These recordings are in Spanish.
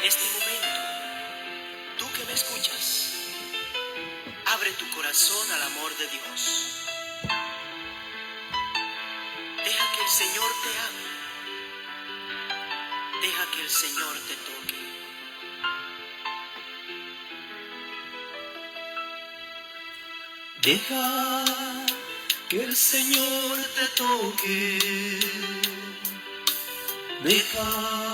En este momento, tú que me escuchas, abre tu corazón al amor de Dios. Deja que el Señor te ame. Deja que el Señor te toque. Deja que el Señor te toque. Deja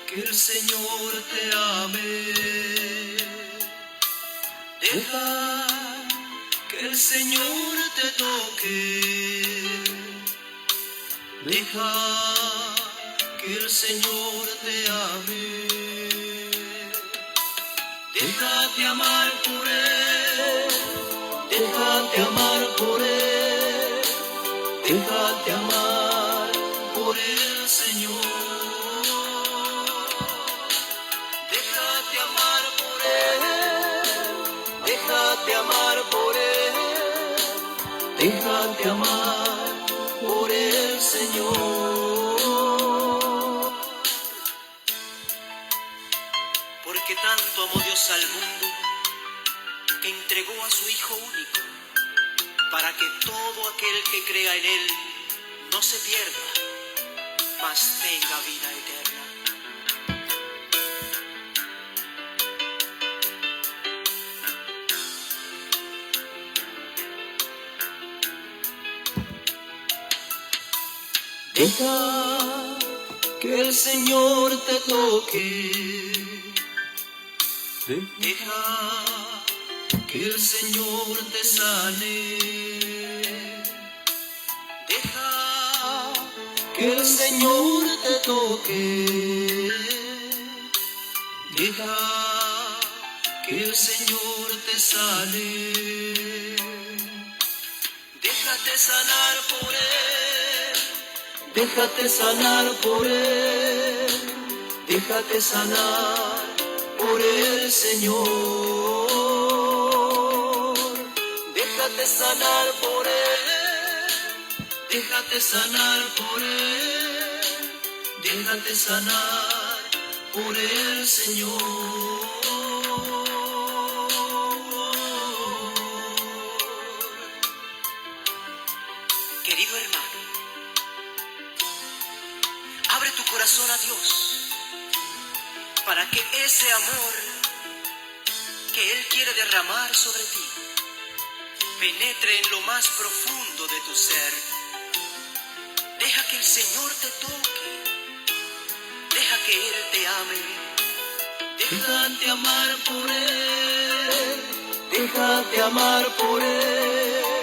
que el Señor te ame. Deja que el Señor te toque. Deja que el Señor te ame. Déjate amar por Él. Déjate amar por Él. Déjate amar por el Señor. Déjate amar por Él. Déjate amar por Él. Déjate amar por el Señor. Porque tanto amó Dios al mundo que entregó a su Hijo único, para que todo aquel que crea en Él no se pierda, mas tenga vida eterna. Deja que el Señor te toque. Deja que el Señor te sane. Deja que el Señor te toque. Deja que el Señor te sane. Déjate sanar por Él. Déjate sanar por Él. Déjate sanar por el Señor. Déjate sanar por Él. Déjate sanar por Él. Déjate sanar por el Señor. Querido hermano, abre tu corazón a Dios para que ese amor que Él quiere derramar sobre ti penetre en lo más profundo de tu ser. Deja que el Señor te toque. Deja que Él te ame. Déjate amar por Él. Déjate amar por Él.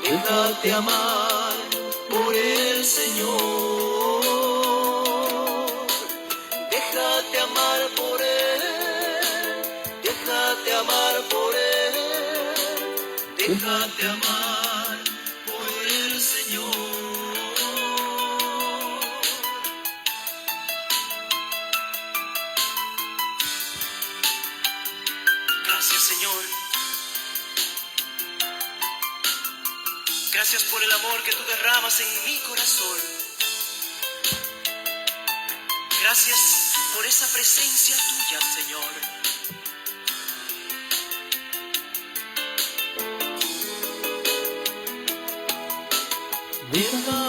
Déjate amar por el Señor. Déjate amar por Él. Déjate amar por Él. Déjate amar por el Señor. Gracias, Señor. Gracias por el amor que tú derramas en mi corazón. Gracias por esa presencia tuya, Señor. Deja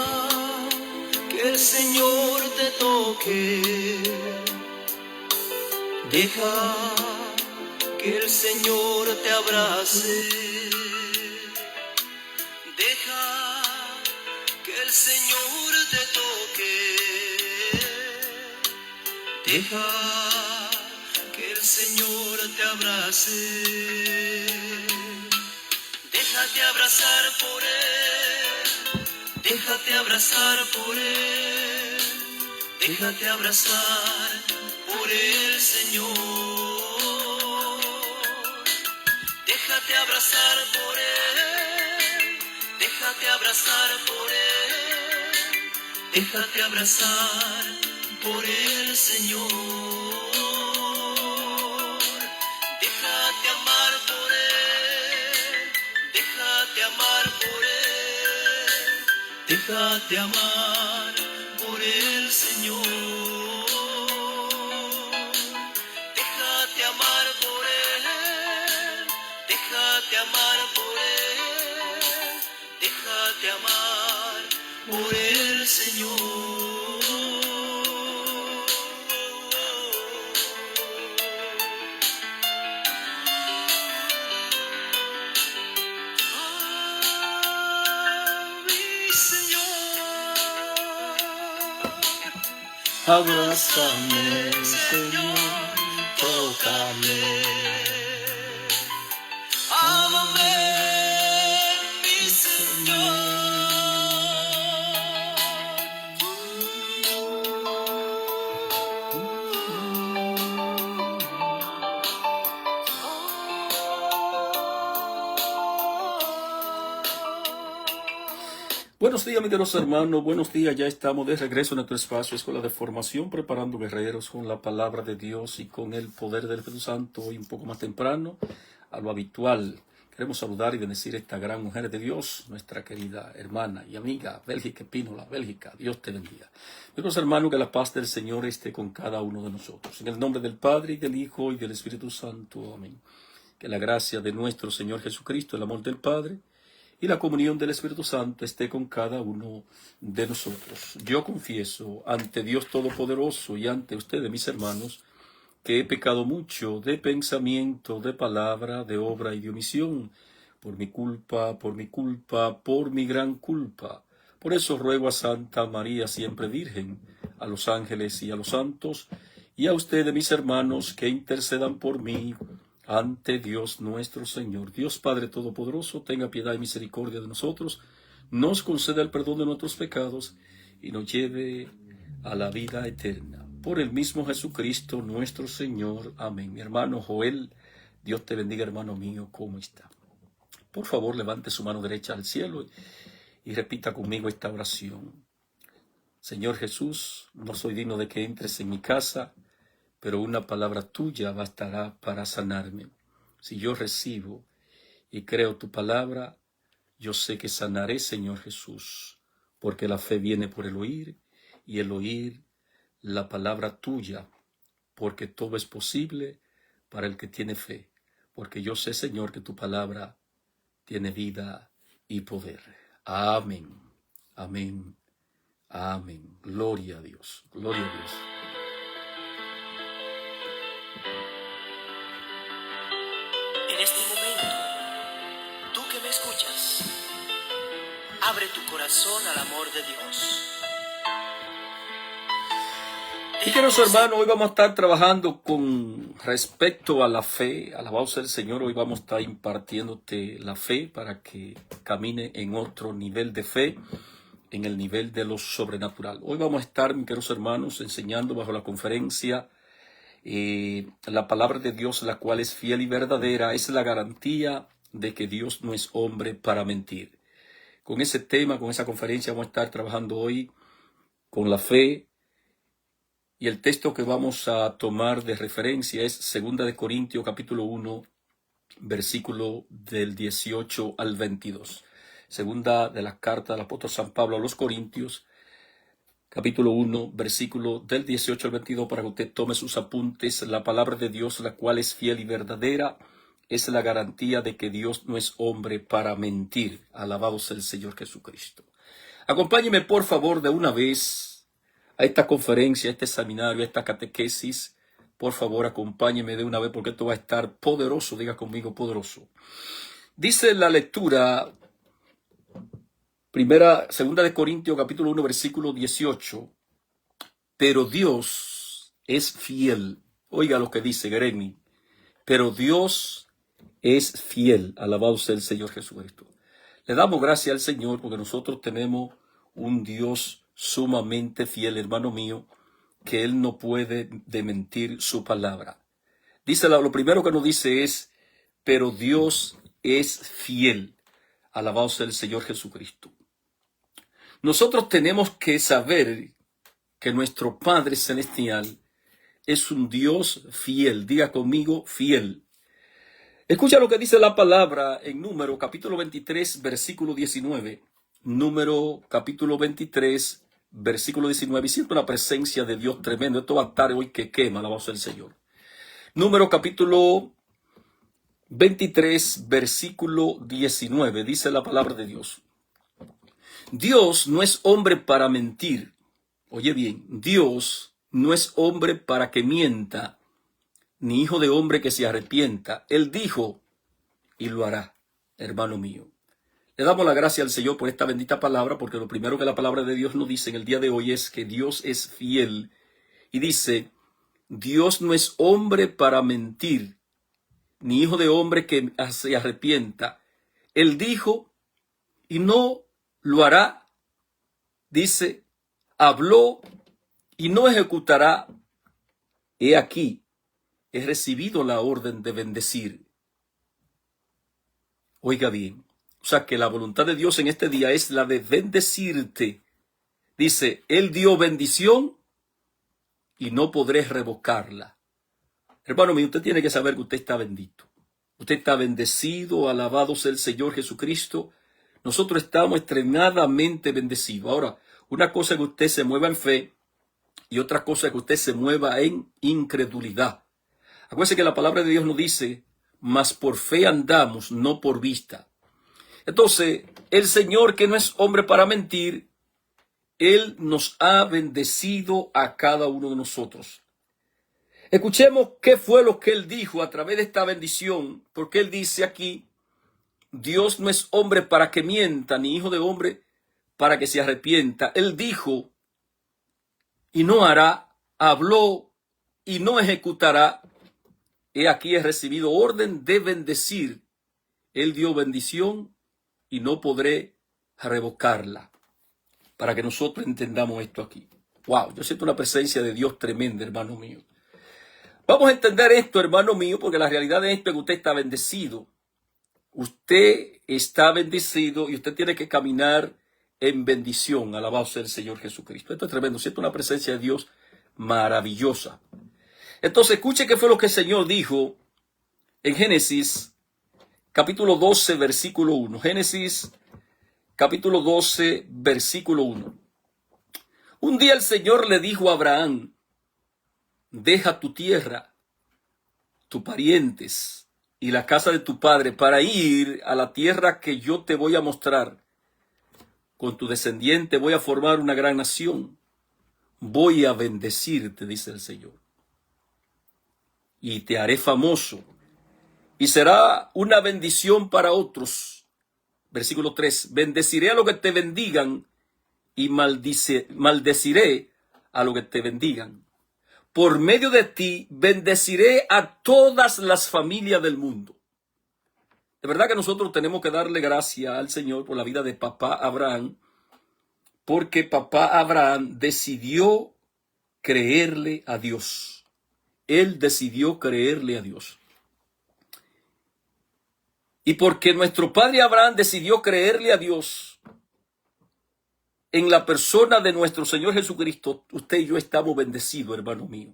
que el Señor te toque. Deja que el Señor te abrace. Deja que el Señor te toque. Deja que el Señor te abrace. Déjate abrazar por Él. Déjate abrazar por Él. Déjate abrazar por el Señor. Déjate abrazar por Él. Déjate abrazar por Él. Déjate abrazar por el Señor. Déjate amar por Él. Déjate amar por Él. Déjate amar por el Señor. déjate amar por Él, déjate amar por el Señor. Abrázame, Señor, tócame. Ámame, mi Señor. Buenos días, mis queridos hermanos, buenos días. Ya estamos de regreso en nuestro espacio Escuela de Formación, preparando guerreros con la palabra de Dios y con el poder del Espíritu Santo. Hoy un poco más temprano, a lo habitual. Queremos saludar y bendecir a esta gran mujer de Dios, nuestra querida hermana y amiga, Bélgica Espínola, Bélgica. Dios te bendiga. Mis hermanos, que la paz del Señor esté con cada uno de nosotros. En el nombre del Padre, y del Hijo, y del Espíritu Santo. Amén. Que la gracia de nuestro Señor Jesucristo, el amor del Padre, y la comunión del Espíritu Santo esté con cada uno de nosotros. Yo confieso ante Dios Todopoderoso y ante ustedes, mis hermanos, que he pecado mucho de pensamiento, de palabra, de obra y de omisión, por mi culpa, por mi gran culpa. Por eso ruego a Santa María, siempre Virgen, a los ángeles y a los santos, y a ustedes, mis hermanos, que intercedan por mí ante Dios nuestro Señor. Dios Padre Todopoderoso, tenga piedad y misericordia de nosotros, nos conceda el perdón de nuestros pecados y nos lleve a la vida eterna. Por el mismo Jesucristo nuestro Señor. Amén. Mi hermano Joel, Dios te bendiga, hermano mío, ¿cómo está? Por favor, levante su mano derecha al cielo y repita conmigo esta oración. Señor Jesús, no soy digno de que entres en mi casa, pero una palabra tuya bastará para sanarme. Si yo recibo y creo tu palabra, yo sé que sanaré, Señor Jesús, porque la fe viene por el oír, y el oír la palabra tuya, porque todo es posible para el que tiene fe, porque yo sé, Señor, que tu palabra tiene vida y poder. Amén, amén, amén. Gloria a Dios, gloria a Dios. En este momento, tú que me escuchas, abre tu corazón al amor de Dios. Y queridos hermanos, hoy vamos a estar trabajando con respecto a la fe. Alabado sea el Señor, hoy vamos a estar impartiéndote la fe para que camine en otro nivel de fe, en el nivel de lo sobrenatural. Hoy vamos a estar, mis queridos hermanos, enseñando bajo la conferencia la palabra de Dios, la cual es fiel y verdadera, es la garantía de que Dios no es hombre para mentir. Con ese tema, con esa conferencia vamos a estar trabajando hoy con la fe. Y el texto que vamos a tomar de referencia es 2 Corintios capítulo 1, versículo del 18 al 22. Segunda de la carta del apóstol San Pablo a los Corintios, capítulo 1, versículo del 18 al 22, para que usted tome sus apuntes. La palabra de Dios, la cual es fiel y verdadera, es la garantía de que Dios no es hombre para mentir. Alabado sea el Señor Jesucristo. Acompáñeme, por favor, de una vez a esta conferencia, a este seminario, a esta catequesis. Por favor, acompáñeme de una vez porque esto va a estar poderoso. Diga conmigo, poderoso. Dice la lectura, 2 Corintios capítulo 1, versículo 18. Pero Dios es fiel. Oiga lo que dice Gremi. Pero Dios es fiel. Alabado sea el Señor Jesucristo. Le damos gracias al Señor porque nosotros tenemos un Dios sumamente fiel, hermano mío, que Él no puede desmentir su palabra. Dice, lo primero que nos dice es, pero Dios es fiel. Alabado sea el Señor Jesucristo. Nosotros tenemos que saber que nuestro Padre Celestial es un Dios fiel. Diga conmigo, fiel. Escucha lo que dice la palabra en Número capítulo 23, versículo 19. Número capítulo 23, versículo 19. Y siento la presencia de Dios tremendo. Esto va a estar hoy que quema, alabado sea el Señor. Número capítulo 23, versículo 19, dice la palabra de Dios. Dios no es hombre para mentir. Oye bien, Dios no es hombre para que mienta, ni hijo de hombre que se arrepienta. Él dijo y lo hará, hermano mío. Le damos la gracia al Señor por esta bendita palabra, porque lo primero que la palabra de Dios nos dice en el día de hoy es que Dios es fiel. Y dice, Dios no es hombre para mentir, ni hijo de hombre que se arrepienta. Él dijo y no lo hará. Dice, habló y no ejecutará. He aquí, he recibido la orden de bendecir. Oiga bien, o sea que la voluntad de Dios en este día es la de bendecirte. Dice, Él dio bendición y no podré revocarla. Hermano mío, usted tiene que saber que usted está bendito. Usted está bendecido, alabado sea el Señor Jesucristo. Nosotros estamos extremadamente bendecidos. Ahora, una cosa es que usted se mueva en fe y otra cosa es que usted se mueva en incredulidad. Acuérdense que la palabra de Dios nos dice, mas por fe andamos, no por vista. Entonces, el Señor, que no es hombre para mentir, Él nos ha bendecido a cada uno de nosotros. Escuchemos qué fue lo que Él dijo a través de esta bendición, porque Él dice aquí, Dios no es hombre para que mienta, ni hijo de hombre para que se arrepienta. Él dijo y no hará, habló y no ejecutará. He aquí he recibido orden de bendecir. Él dio bendición y no podré revocarla. Para que nosotros entendamos esto aquí. Wow, yo siento una presencia de Dios tremenda, hermano mío. Vamos a entender esto, hermano mío, porque la realidad de esto es que usted está bendecido. Usted está bendecido y usted tiene que caminar en bendición. Alabado sea el Señor Jesucristo. Esto es tremendo. Siento una presencia de Dios maravillosa. Entonces, escuche qué fue lo que el Señor dijo en Génesis, capítulo 12, versículo 1. Génesis, capítulo 12, versículo 1. Un día el Señor le dijo a Abraham, deja tu tierra, tus parientes y la casa de tu padre para ir a la tierra que yo te voy a mostrar. Con tu descendiente voy a formar una gran nación. Voy a bendecirte, dice el Señor. Y te haré famoso. Y será una bendición para otros. Versículo 3. Bendeciré a los que te bendigan y maldeciré a los que te bendigan. Por medio de ti bendeciré a todas las familias del mundo. De verdad que nosotros tenemos que darle gracias al Señor por la vida de papá Abraham, porque papá Abraham decidió creerle a Dios. Él decidió creerle a Dios. Y porque nuestro padre Abraham decidió creerle a Dios, en la persona de nuestro Señor Jesucristo, usted y yo estamos bendecidos, hermano mío.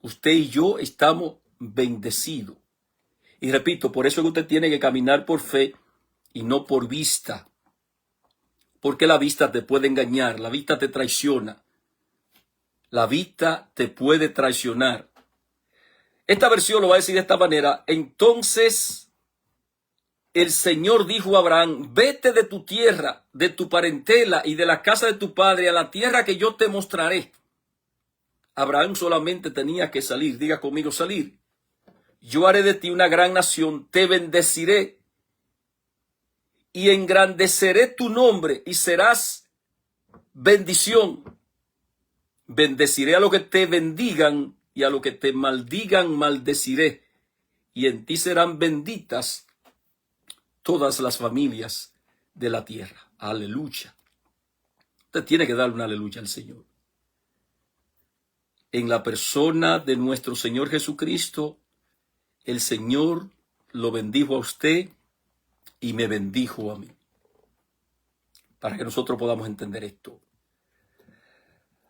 Usted y yo estamos bendecidos. Y repito, por eso es que usted tiene que caminar por fe y no por vista. Porque la vista te puede engañar, la vista te traiciona. La vista te puede traicionar. Esta versión lo va a decir de esta manera. Entonces el Señor dijo a Abraham, vete de tu tierra, de tu parentela y de la casa de tu padre a la tierra que yo te mostraré. Abraham solamente tenía que salir. Diga conmigo, salir. Yo haré de ti una gran nación, te bendeciré y engrandeceré tu nombre y serás bendición. Bendeciré a los que te bendigan y a los que te maldigan maldeciré. Y en ti serán benditas todas las familias de la tierra. Aleluya. Usted tiene que darle una aleluya al Señor. En la persona de nuestro Señor Jesucristo, el Señor lo bendijo a usted y me bendijo a mí. Para que nosotros podamos entender esto.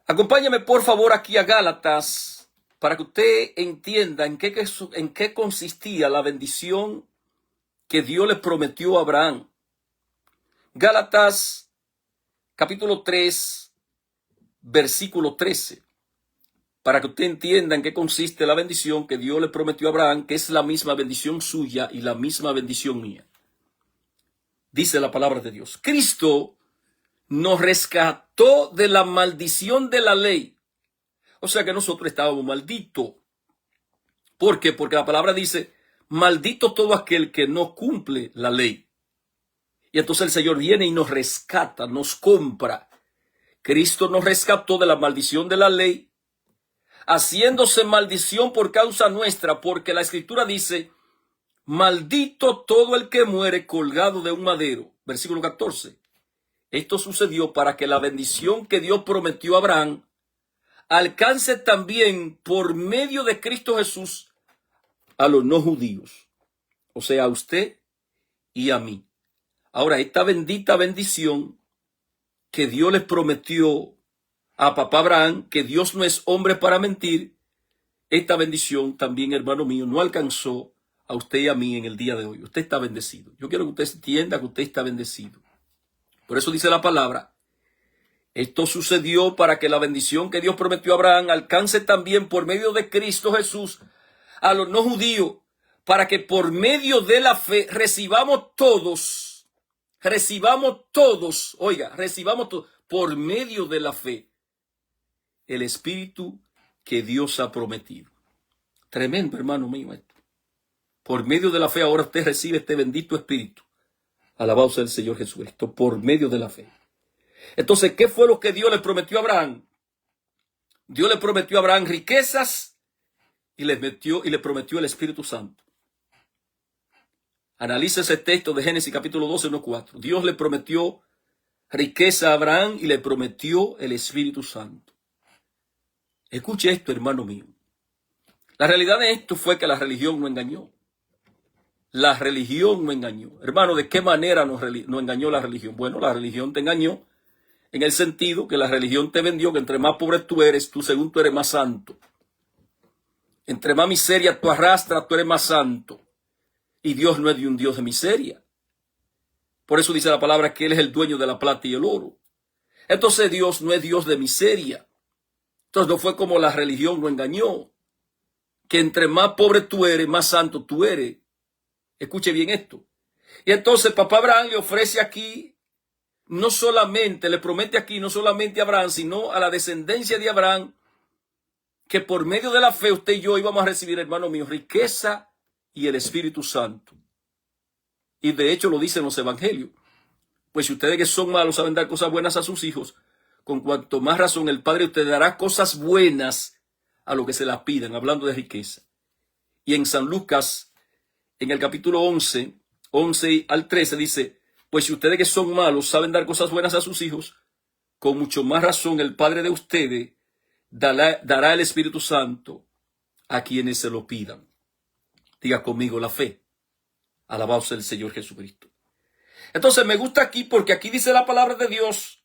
Acompáñame por favor aquí a Gálatas para que usted entienda en qué consistía la bendición que Dios le prometió a Abraham. Gálatas capítulo 3, versículo 13. para que usted entienda en qué consiste la bendición que Dios le prometió a Abraham, que es la misma bendición suya y la misma bendición mía. Dice la palabra de Dios. Cristo nos rescató de la maldición de la ley. O sea que nosotros estábamos malditos. ¿Por qué? Porque la palabra dice, maldito todo aquel que no cumple la ley. Y entonces el Señor viene y nos rescata, nos compra. Cristo nos rescató de la maldición de la ley, haciéndose maldición por causa nuestra, porque la Escritura dice, maldito todo el que muere colgado de un madero. Versículo 14. Esto sucedió para que la bendición que Dios prometió a Abraham alcance también por medio de Cristo Jesús a los no judíos, o sea, a usted y a mí. Ahora, esta bendita bendición que Dios les prometió a papá Abraham, que Dios no es hombre para mentir, esta bendición también, hermano mío, no alcanzó a usted y a mí en el día de hoy. Usted está bendecido. Yo quiero que usted entienda que usted está bendecido. Por eso dice la palabra, esto sucedió para que la bendición que Dios prometió a Abraham alcance también por medio de Cristo Jesús a los no judíos, para que por medio de la fe recibamos todos, oiga, recibamos todos, por medio de la fe, el Espíritu que Dios ha prometido. Tremendo, hermano mío, esto. Por medio de la fe ahora usted recibe este bendito Espíritu. Alabado sea el Señor Jesucristo, por medio de la fe. Entonces, ¿qué fue lo que Dios le prometió a Abraham? Dios le prometió a Abraham riquezas y le prometió el Espíritu Santo. Analiza ese texto de Génesis capítulo 12, 1-4. Dios le prometió riqueza a Abraham y le prometió el Espíritu Santo. Escuche esto, hermano mío. La realidad de esto fue que la religión no engañó. La religión no engañó. Hermano, ¿de qué manera nos engañó la religión? Bueno, la religión te engañó en el sentido que la religión te vendió que entre más pobre tú eres, tú según tú eres más santo. Entre más miseria tú arrastras, tú eres más santo. Y Dios no es de un Dios de miseria. Por eso dice la palabra que Él es el dueño de la plata y el oro. Entonces Dios no es Dios de miseria. Entonces no fue como la religión lo engañó. Que entre más pobre tú eres, más santo tú eres. Escuche bien esto. Y entonces papá Abraham le ofrece aquí, no solamente, le promete aquí, no solamente a Abraham, sino a la descendencia de Abraham, que por medio de la fe usted y yo íbamos a recibir, hermano mío, riqueza y el Espíritu Santo. Y de hecho lo dicen los evangelios. Pues si ustedes que son malos saben dar cosas buenas a sus hijos, con cuanto más razón el Padre usted dará cosas buenas a lo que se las pidan, hablando de riqueza. Y en San Lucas, en el capítulo 11 al 13 dice, pues si ustedes que son malos saben dar cosas buenas a sus hijos, con mucho más razón el Padre de ustedes dará el Espíritu Santo a quienes se lo pidan. Diga conmigo la fe. Alabado sea el Señor Jesucristo. Entonces me gusta aquí porque aquí dice la palabra de Dios,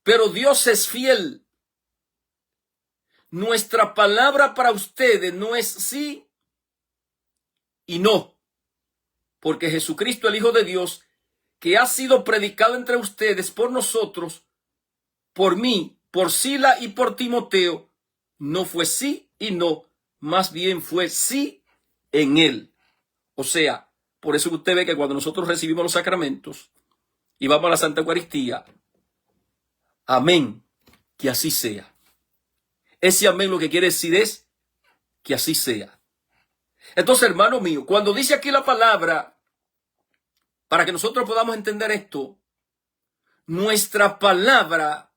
pero Dios es fiel. Nuestra palabra para ustedes no es sí y no, porque Jesucristo, el Hijo de Dios, que ha sido predicado entre ustedes por nosotros, por mí, por Sila y por Timoteo, no fue sí y no, más bien fue sí en él. O sea, por eso usted ve que cuando nosotros recibimos los sacramentos y vamos a la Santa Eucaristía, amén, que así sea. Ese amén lo que quiere decir es que así sea. Entonces, hermano mío, cuando dice aquí la palabra, para que nosotros podamos entender esto, nuestra palabra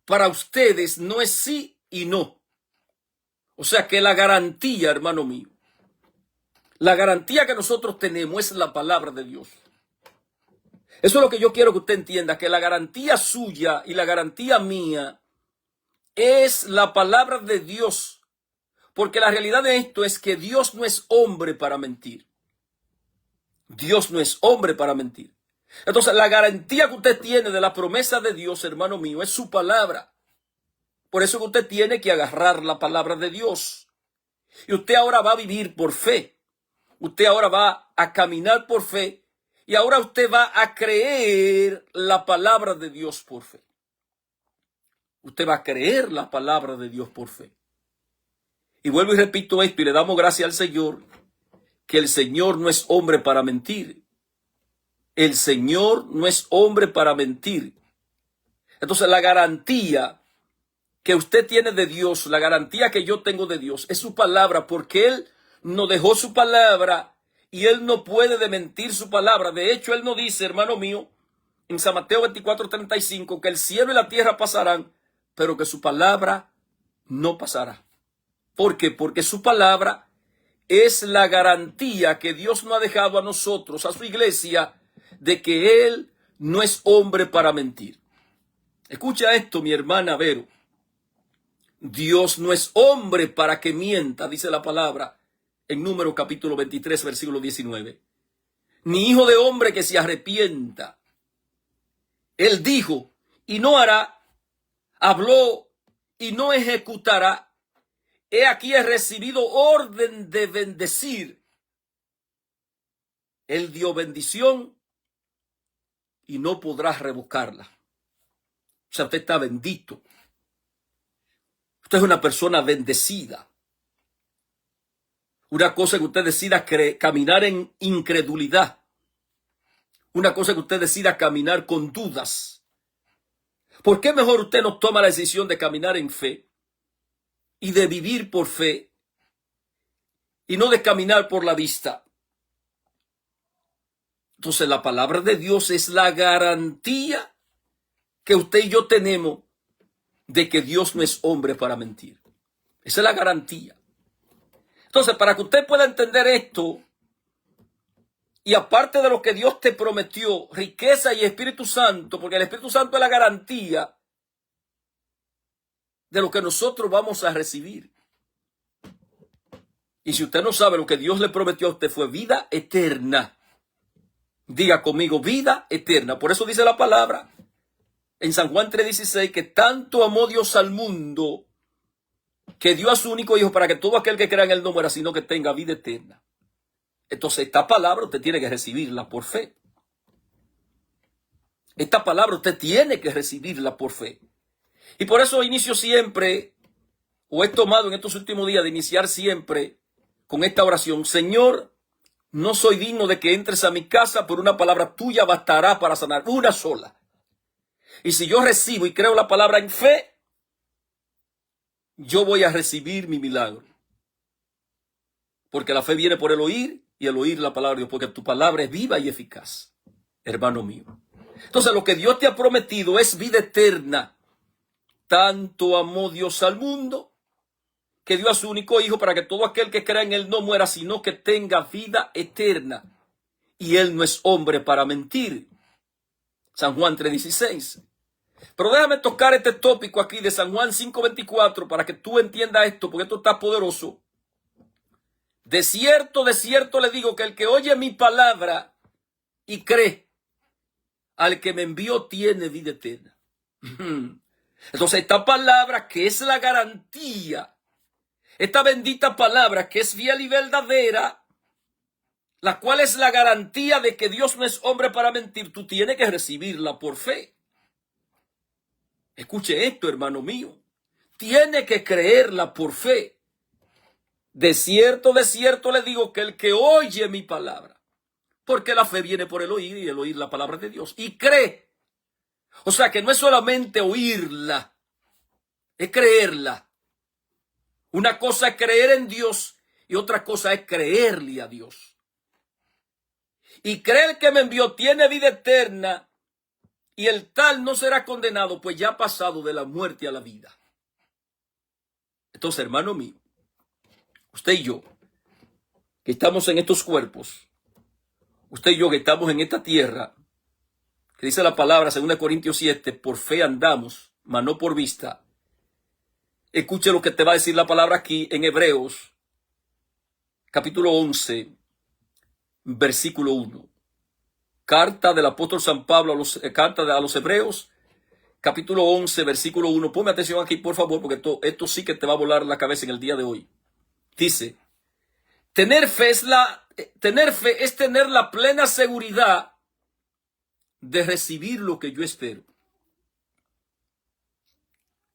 para ustedes no es sí y no. O sea que la garantía, hermano mío, la garantía que nosotros tenemos es la palabra de Dios. Eso es lo que yo quiero que usted entienda, que la garantía suya y la garantía mía es la palabra de Dios. Porque la realidad de esto es que Dios no es hombre para mentir. Dios no es hombre para mentir. Entonces, la garantía que usted tiene de la promesa de Dios, hermano mío, es su palabra. Por eso que usted tiene que agarrar la palabra de Dios. Y usted ahora va a vivir por fe. Usted ahora va a caminar por fe. Y ahora usted va a creer la palabra de Dios por fe. Usted va a creer la palabra de Dios por fe. Y vuelvo y repito esto y le damos gracias al Señor, que el Señor no es hombre para mentir. El Señor no es hombre para mentir. Entonces la garantía que usted tiene de Dios, la garantía que yo tengo de Dios, es su palabra, porque Él nos dejó su palabra y Él no puede desmentir su palabra. De hecho, Él nos dice, hermano mío, en San Mateo 24:35, que el cielo y la tierra pasarán, pero que su palabra no pasará. ¿Por qué? Porque su palabra es la garantía que Dios nos ha dejado a nosotros, a su iglesia, de que Él no es hombre para mentir. Escucha esto, mi hermana Vero. Dios no es hombre para que mienta, dice la palabra en Números capítulo 23, versículo 19. Ni hijo de hombre que se arrepienta. Él dijo y no hará, habló y no ejecutará. He aquí he recibido orden de bendecir. Él dio bendición y no podrás revocarla. O sea, usted está bendito. Usted es una persona bendecida. Una cosa es que usted decida caminar en incredulidad. Una cosa es que usted decida caminar con dudas. ¿Por qué mejor usted no toma la decisión de caminar en fe y de vivir por fe y no de caminar por la vista? Entonces la palabra de Dios es la garantía que usted y yo tenemos de que Dios no es hombre para mentir. Esa es la garantía. Entonces, para que usted pueda entender esto, y aparte de lo que Dios te prometió, riqueza y Espíritu Santo, porque el Espíritu Santo es la garantía de lo que nosotros vamos a recibir. Y si usted no sabe, lo que Dios le prometió a usted fue vida eterna. Diga conmigo, vida eterna. Por eso dice la palabra en San Juan 3:16, que tanto amó Dios al mundo, que dio a su único hijo para que todo aquel que crea en él no muera, sino que tenga vida eterna. Entonces esta palabra usted tiene que recibirla por fe. Esta palabra usted tiene que recibirla por fe. Y por eso inicio siempre, o he tomado en estos últimos días de iniciar siempre con esta oración: Señor, no soy digno de que entres a mi casa, pero una palabra tuya bastará para sanar, una sola. Y si yo recibo y creo la palabra en fe, yo voy a recibir mi milagro. Porque la fe viene por el oír y el oír la palabra de Dios, porque tu palabra es viva y eficaz, hermano mío. Entonces lo que Dios te ha prometido es vida eterna. Tanto amó Dios al mundo que dio a su único hijo para que todo aquel que crea en él no muera, sino que tenga vida eterna. Y él no es hombre para mentir. San Juan 3:16. Pero déjame tocar este tópico aquí de San Juan 5:24 para que tú entiendas esto, porque esto está poderoso. De cierto le digo que el que oye mi palabra y cree al que me envió tiene vida eterna. Entonces esta palabra, que es la garantía, esta bendita palabra que es fiel y verdadera, la cual es la garantía de que Dios no es hombre para mentir, tú tienes que recibirla por fe. Escuche esto, hermano mío. Tiene que creerla por fe. De cierto le digo que el que oye mi palabra, porque la fe viene por el oír y el oír la palabra de Dios, y cree. O sea que no es solamente oírla, es creerla. Una cosa es creer en Dios y otra cosa es creerle a Dios. Y creer que me envió tiene vida eterna, y el tal no será condenado, pues ya ha pasado de la muerte a la vida. Entonces, hermano mío, usted y yo, que estamos en estos cuerpos, usted y yo que estamos en esta tierra, que dice la palabra, 2 Corintios 7, por fe andamos, mas no por vista. Escuche lo que te va a decir la palabra aquí en Hebreos, capítulo 11, versículo 1. Carta del apóstol San Pablo, carta a los Hebreos, capítulo 11, versículo 1. Ponme atención aquí, por favor, porque esto sí que te va a volar la cabeza en el día de hoy. Dice, tener fe es tener la plena seguridad de recibir lo que yo espero.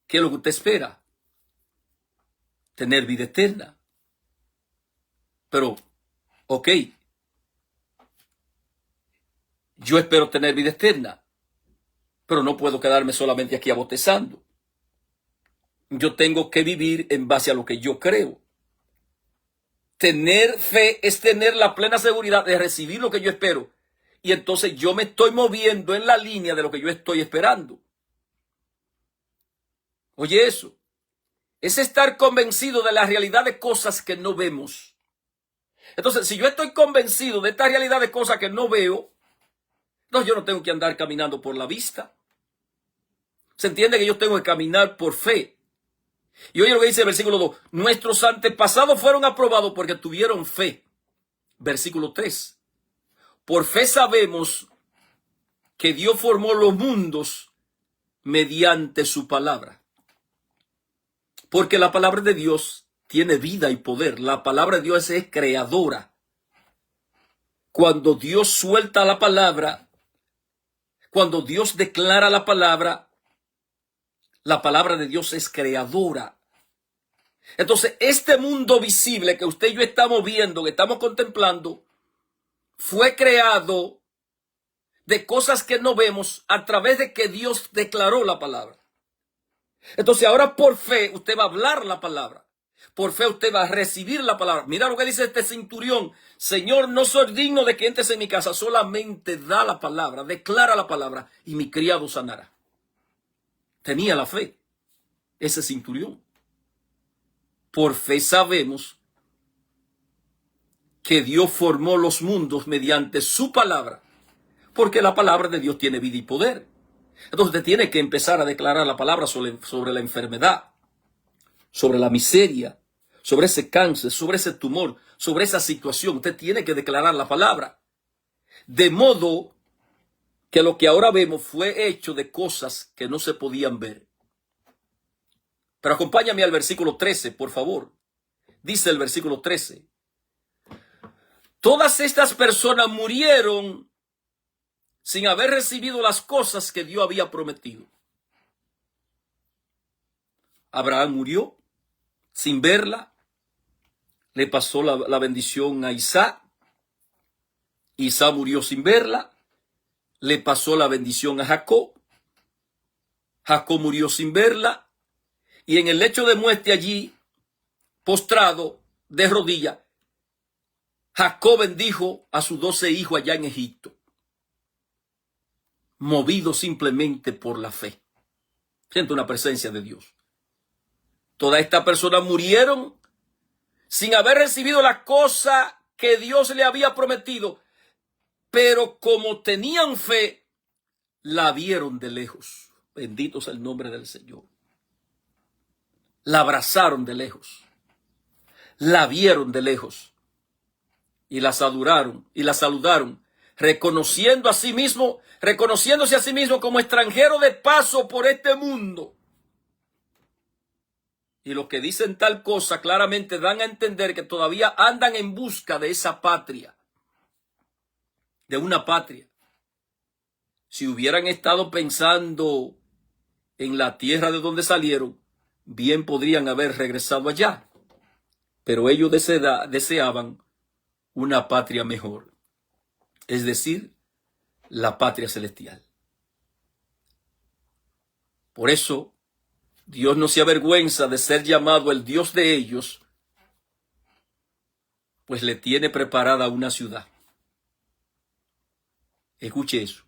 ¿Qué es lo que usted espera? Tener vida eterna. Pero, ok, yo espero tener vida eterna, pero no puedo quedarme solamente aquí abotezando. Yo tengo que vivir en base a lo que yo creo. Tener fe es tener la plena seguridad de recibir lo que yo espero. Y entonces yo me estoy moviendo en la línea de lo que yo estoy esperando. Oye eso. Es estar convencido de la realidad de cosas que no vemos. Entonces, si yo estoy convencido de esta realidad de cosas que no veo, entonces yo no tengo que andar caminando por la vista. Se entiende que yo tengo que caminar por fe. Y oye lo que dice el versículo 2. Nuestros antepasados fueron aprobados porque tuvieron fe. Versículo 3. Por fe sabemos que Dios formó los mundos mediante su palabra. Porque la palabra de Dios tiene vida y poder. La palabra de Dios es creadora. Cuando Dios suelta la palabra, cuando Dios declara la palabra de Dios es creadora. Entonces, este mundo visible que usted y yo estamos viendo, que estamos contemplando, fue creado de cosas que no vemos a través de que Dios declaró la palabra. Entonces, ahora por fe usted va a hablar la palabra. Por fe usted va a recibir la palabra. Mira lo que dice este centurión. Señor, no soy digno de que entres en mi casa. Solamente da la palabra, declara la palabra y mi criado sanará. Tenía la fe, ese centurión. Por fe sabemos que Dios formó los mundos mediante su palabra, porque la palabra de Dios tiene vida y poder. Entonces usted tiene que empezar a declarar la palabra sobre la enfermedad, sobre la miseria, sobre ese cáncer, sobre ese tumor, sobre esa situación. Usted tiene que declarar la palabra. De modo que lo que ahora vemos fue hecho de cosas que no se podían ver. Pero acompáñame al versículo 13, por favor. Dice el versículo 13. Todas estas personas murieron sin haber recibido las cosas que Dios había prometido. Abraham murió sin verla. Le pasó la bendición a Isaac. Isaac murió sin verla. Le pasó la bendición a Jacob. Jacob murió sin verla. Y en el lecho de muerte allí, postrado, de rodillas, Jacob bendijo a sus 12 hijos allá en Egipto, movido simplemente por la fe. Siento una presencia de Dios. Todas estas personas murieron sin haber recibido la cosa que Dios le había prometido, pero como tenían fe, la vieron de lejos. Bendito sea el nombre del Señor. La abrazaron de lejos, la vieron de lejos y la saludaron, reconociéndose a sí mismo como extranjero de paso por este mundo. Y los que dicen tal cosa claramente dan a entender que todavía andan en busca de esa patria, de una patria. Si hubieran estado pensando en la tierra de donde salieron, bien podrían haber regresado allá, pero ellos deseaban una patria mejor, es decir, la patria celestial. Por eso, Dios no se avergüenza de ser llamado el Dios de ellos, pues le tiene preparada una ciudad. Escuche eso.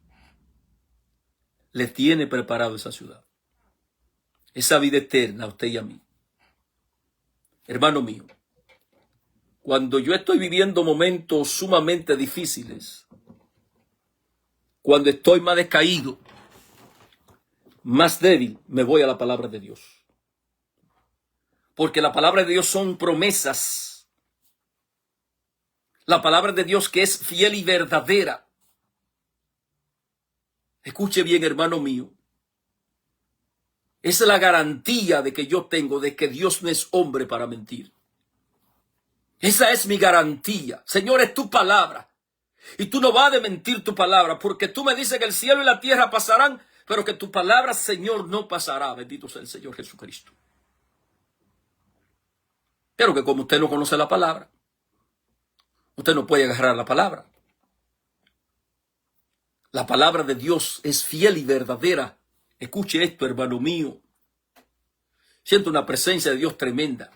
Le tiene preparado esa ciudad. Esa vida eterna a usted y a mí. Hermano mío, cuando yo estoy viviendo momentos sumamente difíciles, cuando estoy más decaído, más débil, me voy a la palabra de Dios. Porque la palabra de Dios son promesas. La palabra de Dios que es fiel y verdadera. Escuche bien, hermano mío. Esa es la garantía de que yo tengo de que Dios no es hombre para mentir. Esa es mi garantía. Señor, es tu palabra. Y tú no vas a mentir tu palabra, porque tú me dices que el cielo y la tierra pasarán, Pero que tu palabra, Señor, no pasará. Bendito sea el Señor Jesucristo. Pero que como usted no conoce la palabra, usted no puede agarrar la palabra. La palabra de Dios es fiel y verdadera. Escuche esto, hermano mío. Siento una presencia de Dios tremenda.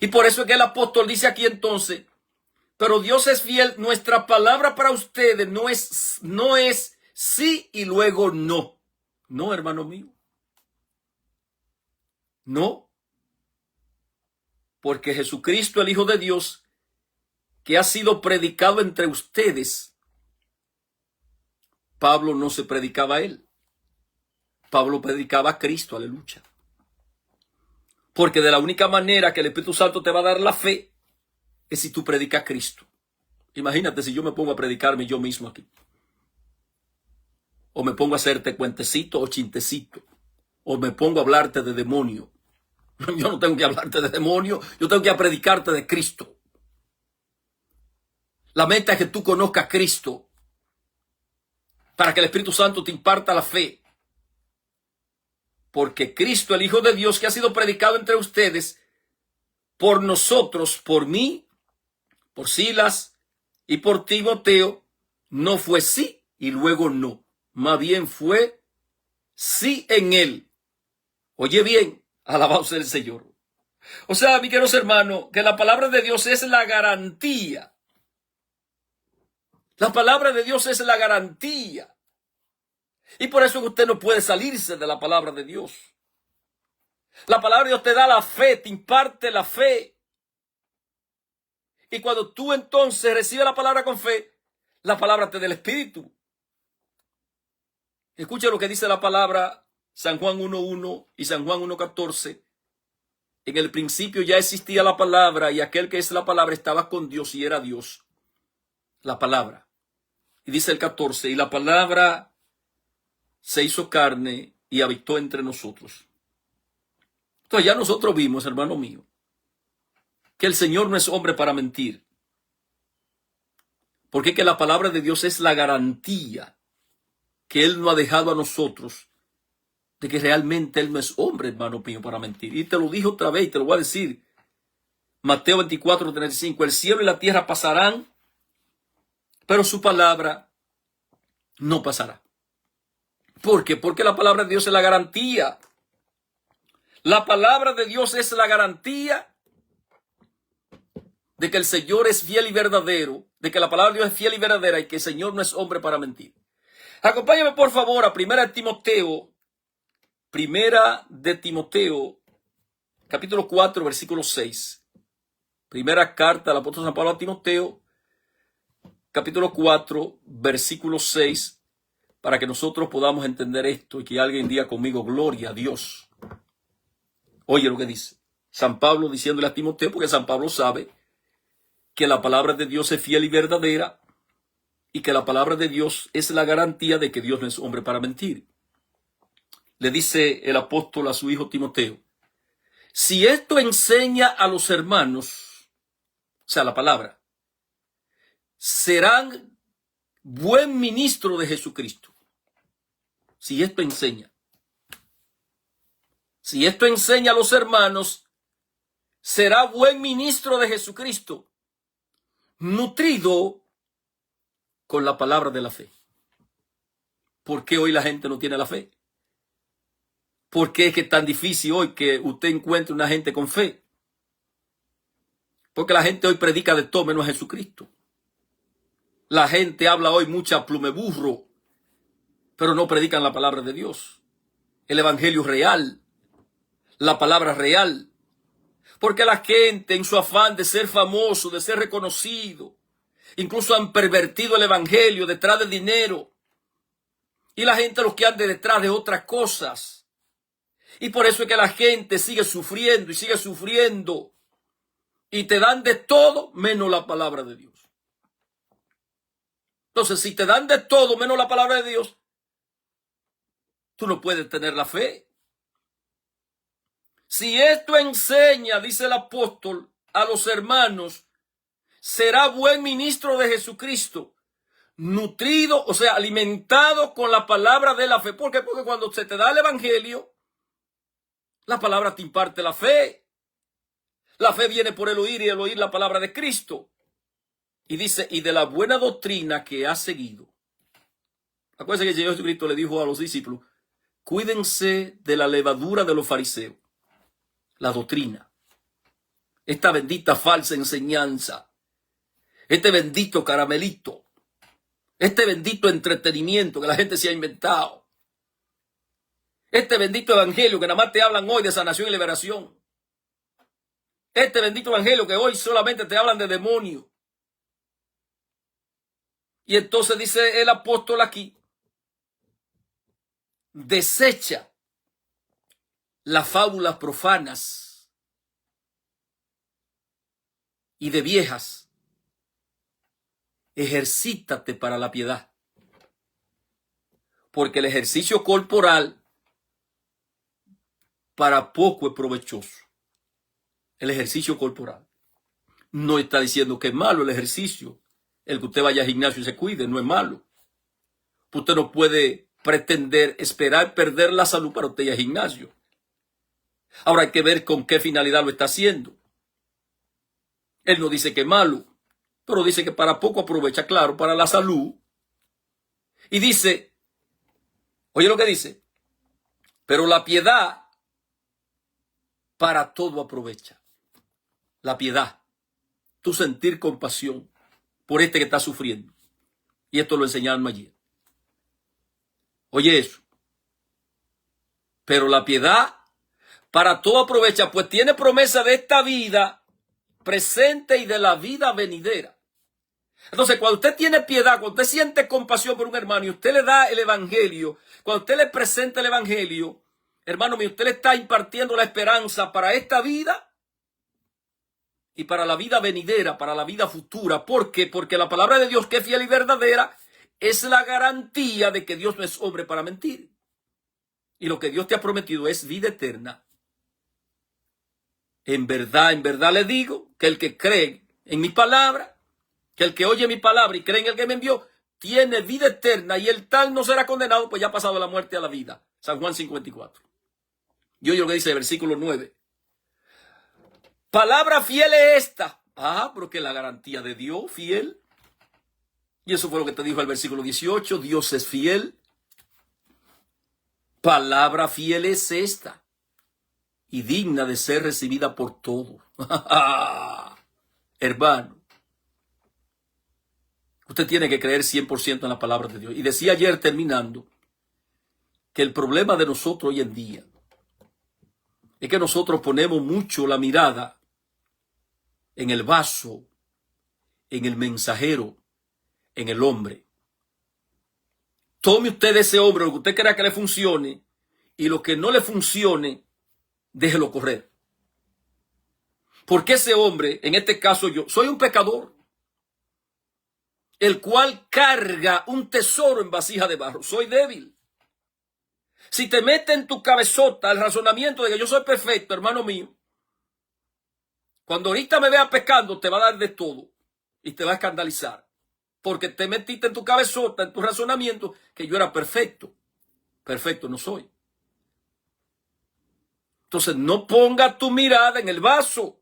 Y por eso es que el apóstol dice aquí entonces, pero Dios es fiel. Nuestra palabra para ustedes no es sí y luego no. No, hermano mío. No. Porque Jesucristo, el Hijo de Dios, que ha sido predicado entre ustedes, Pablo no se predicaba a él. Pablo predicaba a Cristo, aleluya. Porque de la única manera que el Espíritu Santo te va a dar la fe es si tú predicas a Cristo. Imagínate si yo me pongo a predicarme yo mismo aquí. O me pongo a hacerte cuentecito o chintecito. O me pongo a hablarte de demonio. Yo no tengo que hablarte de demonio, yo tengo que predicarte de Cristo. La meta es que tú conozcas a Cristo para que el Espíritu Santo te imparta la fe. Porque Cristo, el Hijo de Dios, que ha sido predicado entre ustedes, por nosotros, por mí, por Silas y por Timoteo, no fue sí y luego no. Más bien fue sí en él. Oye bien, alabado sea el Señor. O sea, mi queridos hermanos, que la palabra de Dios es la garantía. La palabra de Dios es la garantía. Y por eso usted no puede salirse de la palabra de Dios. La palabra de Dios te da la fe, te imparte la fe. Y cuando tú entonces recibes la palabra con fe, la palabra te da el Espíritu. Escucha lo que dice la palabra San Juan 1:1 y San Juan 1:14. En el principio ya existía la palabra y aquel que es la palabra estaba con Dios y era Dios. La palabra. Y dice el 14, y la palabra se hizo carne y habitó entre nosotros. Entonces ya nosotros vimos, hermano mío, que el Señor no es hombre para mentir. Porque que la palabra de Dios es la garantía que Él no ha dejado a nosotros de que realmente Él no es hombre, hermano mío, para mentir. Y te lo dije otra vez y te lo voy a decir. Mateo 24:35, el cielo y la tierra pasarán, pero su palabra no pasará. ¿Por qué? Porque la palabra de Dios es la garantía. La palabra de Dios es la garantía de que el Señor es fiel y verdadero, de que la palabra de Dios es fiel y verdadera y que el Señor no es hombre para mentir. Acompáñame por favor a Primera de Timoteo, capítulo 4, versículo 6. Primera carta del apóstol San Pablo a Timoteo, capítulo 4, versículo 6, para que nosotros podamos entender esto y que alguien diga conmigo, gloria a Dios. Oye lo que dice San Pablo diciéndole a Timoteo, porque San Pablo sabe que la palabra de Dios es fiel y verdadera y que la palabra de Dios es la garantía de que Dios no es hombre para mentir. Le dice el apóstol a su hijo Timoteo, si esto enseña a los hermanos, o sea, la palabra, serán buen ministro de Jesucristo. Si esto enseña. Si esto enseña a los hermanos, será buen ministro de Jesucristo, nutrido con la palabra de la fe. ¿Por qué hoy la gente no tiene la fe? ¿Por qué es que es tan difícil hoy que usted encuentre una gente con fe? Porque la gente hoy predica de todo menos a Jesucristo. La gente habla hoy mucha plumeburro, pero no predican la palabra de Dios. El evangelio real, la palabra real. Porque la gente en su afán de ser famoso, de ser reconocido, incluso han pervertido el evangelio detrás de dinero. Y la gente lo que anda detrás de otras cosas. Y por eso es que la gente sigue sufriendo y sigue sufriendo. Y te dan de todo menos la palabra de Dios. Entonces, si te dan de todo menos la palabra de Dios, tú no puedes tener la fe. Si esto enseña, dice el apóstol, a los hermanos, será buen ministro de Jesucristo, nutrido, o sea, alimentado con la palabra de la fe. ¿Por qué? Porque cuando se te da el evangelio, la palabra te imparte la fe. La fe viene por el oír y el oír la palabra de Cristo. Y dice, y de la buena doctrina que ha seguido. Acuérdense que el Señor Jesucristo le dijo a los discípulos, cuídense de la levadura de los fariseos. La doctrina. Esta bendita falsa enseñanza. Este bendito caramelito. Este bendito entretenimiento que la gente se ha inventado. Este bendito evangelio que nada más te hablan hoy de sanación y liberación. Este bendito evangelio que hoy solamente te hablan de demonios. Y entonces dice el apóstol aquí, desecha las fábulas profanas y de viejas. Ejercítate para la piedad. Porque el ejercicio corporal para poco es provechoso. El ejercicio corporal. No está diciendo que es malo el ejercicio. El que usted vaya al gimnasio y se cuide, no es malo. Usted no puede pretender, esperar perder la salud para usted ir al gimnasio. Ahora hay que ver con qué finalidad lo está haciendo. Él no dice que es malo, pero dice que para poco aprovecha, claro, para la salud. Y dice, oye lo que dice, pero la piedad para todo aprovecha. La piedad, tu sentir compasión por este que está sufriendo. Y esto lo enseñaron ayer. Oye eso. Pero la piedad para todo aprovecha, pues tiene promesa de esta vida presente y de la vida venidera. Entonces, cuando usted tiene piedad, cuando usted siente compasión por un hermano y usted le da el evangelio, cuando usted le presenta el evangelio, hermano mío, usted le está impartiendo la esperanza para esta vida y para la vida venidera, para la vida futura. ¿Por qué? Porque la palabra de Dios, que es fiel y verdadera, es la garantía de que Dios no es hombre para mentir. Y lo que Dios te ha prometido es vida eterna. En verdad le digo que el que cree en mi palabra, que el que oye mi palabra y cree en el que me envió, tiene vida eterna y el tal no será condenado, pues ya ha pasado de la muerte a la vida. San Juan 54. Y oye lo que dice el versículo 9. Palabra fiel es esta. Ah, pero que la garantía de Dios, fiel. Y eso fue lo que te dijo el versículo 18. Dios es fiel. Palabra fiel es esta. Y digna de ser recibida por todos. Hermano. Usted tiene que creer 100% en la palabra de Dios. Y decía ayer terminando que el problema de nosotros hoy en día es que nosotros ponemos mucho la mirada en el vaso, en el mensajero, en el hombre. Tome usted ese hombre, lo que usted crea que le funcione, y lo que no le funcione, déjelo correr. Porque ese hombre, en este caso yo, soy un pecador, el cual carga un tesoro en vasija de barro. Soy débil. Si te mete en tu cabezota el razonamiento de que yo soy perfecto, hermano mío, cuando ahorita me veas pecando, te va a dar de todo y te va a escandalizar. Porque te metiste en tu cabezota, en tu razonamiento, que yo era perfecto. Perfecto no soy. Entonces, no pongas tu mirada en el vaso.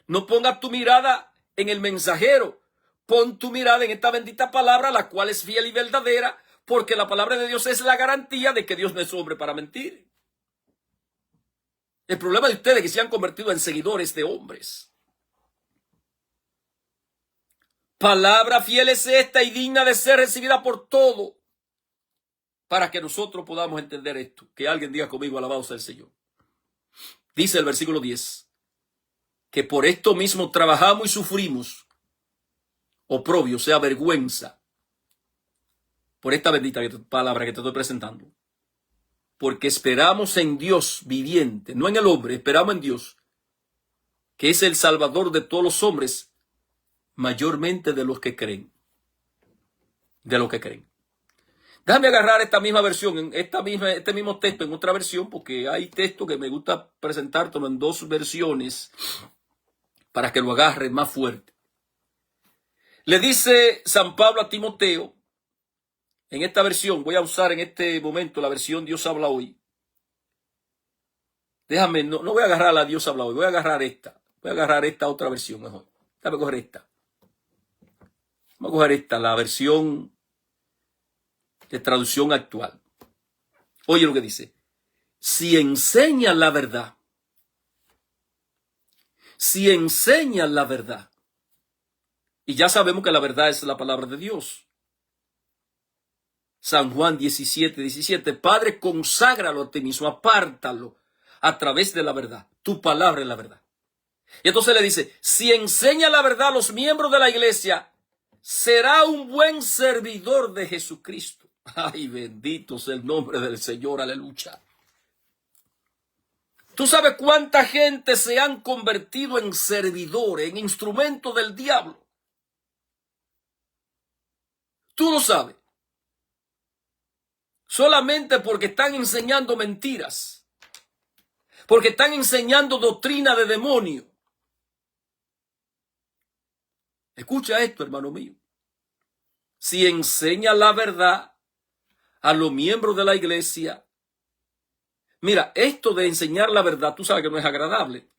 No pongas tu mirada en el mensajero. Pon tu mirada en esta bendita palabra, la cual es fiel y verdadera, porque la palabra de Dios es la garantía de que Dios no es hombre para mentir. El problema de ustedes es que se han convertido en seguidores de hombres. Palabra fiel es esta y digna de ser recibida por todo, para que nosotros podamos entender esto. Que alguien diga conmigo, alabado sea el Señor. Dice el versículo 10, que por esto mismo trabajamos y sufrimos, oprobio, o sea, vergüenza, por esta bendita palabra que te estoy presentando. Porque esperamos en Dios viviente, no en el hombre, esperamos en Dios, que es el Salvador de todos los hombres, mayormente de los que creen. De los que creen. Déjame agarrar esta misma versión, este mismo texto en otra versión, porque hay textos que me gusta presentártelo en dos versiones para que lo agarre más fuerte. Le dice San Pablo a Timoteo, En esta versión, voy a usar en este momento la versión Dios habla hoy. Déjame, no voy a agarrar la Dios habla hoy, voy a agarrar esta. Voy a agarrar esta otra versión mejor. Déjame coger esta. Vamos a coger esta, la versión de traducción actual. Oye lo que dice. Si enseñas la verdad, si enseñas la verdad, y ya sabemos que la verdad es la palabra de Dios. San Juan 17:17, Padre, conságralo a ti mismo, apártalo a través de la verdad. Tu palabra es la verdad. Y entonces le dice, si enseña la verdad a los miembros de la iglesia, será un buen servidor de Jesucristo. Ay, bendito sea el nombre del Señor, aleluya. ¿Tú sabes cuánta gente se han convertido en servidores, en instrumentos del diablo? Tú lo sabes. Solamente porque están enseñando mentiras. Porque están enseñando doctrina de demonio. Escucha esto, hermano mío. Si enseña la verdad a los miembros de la iglesia, mira, esto de enseñar la verdad, tú sabes que no es agradable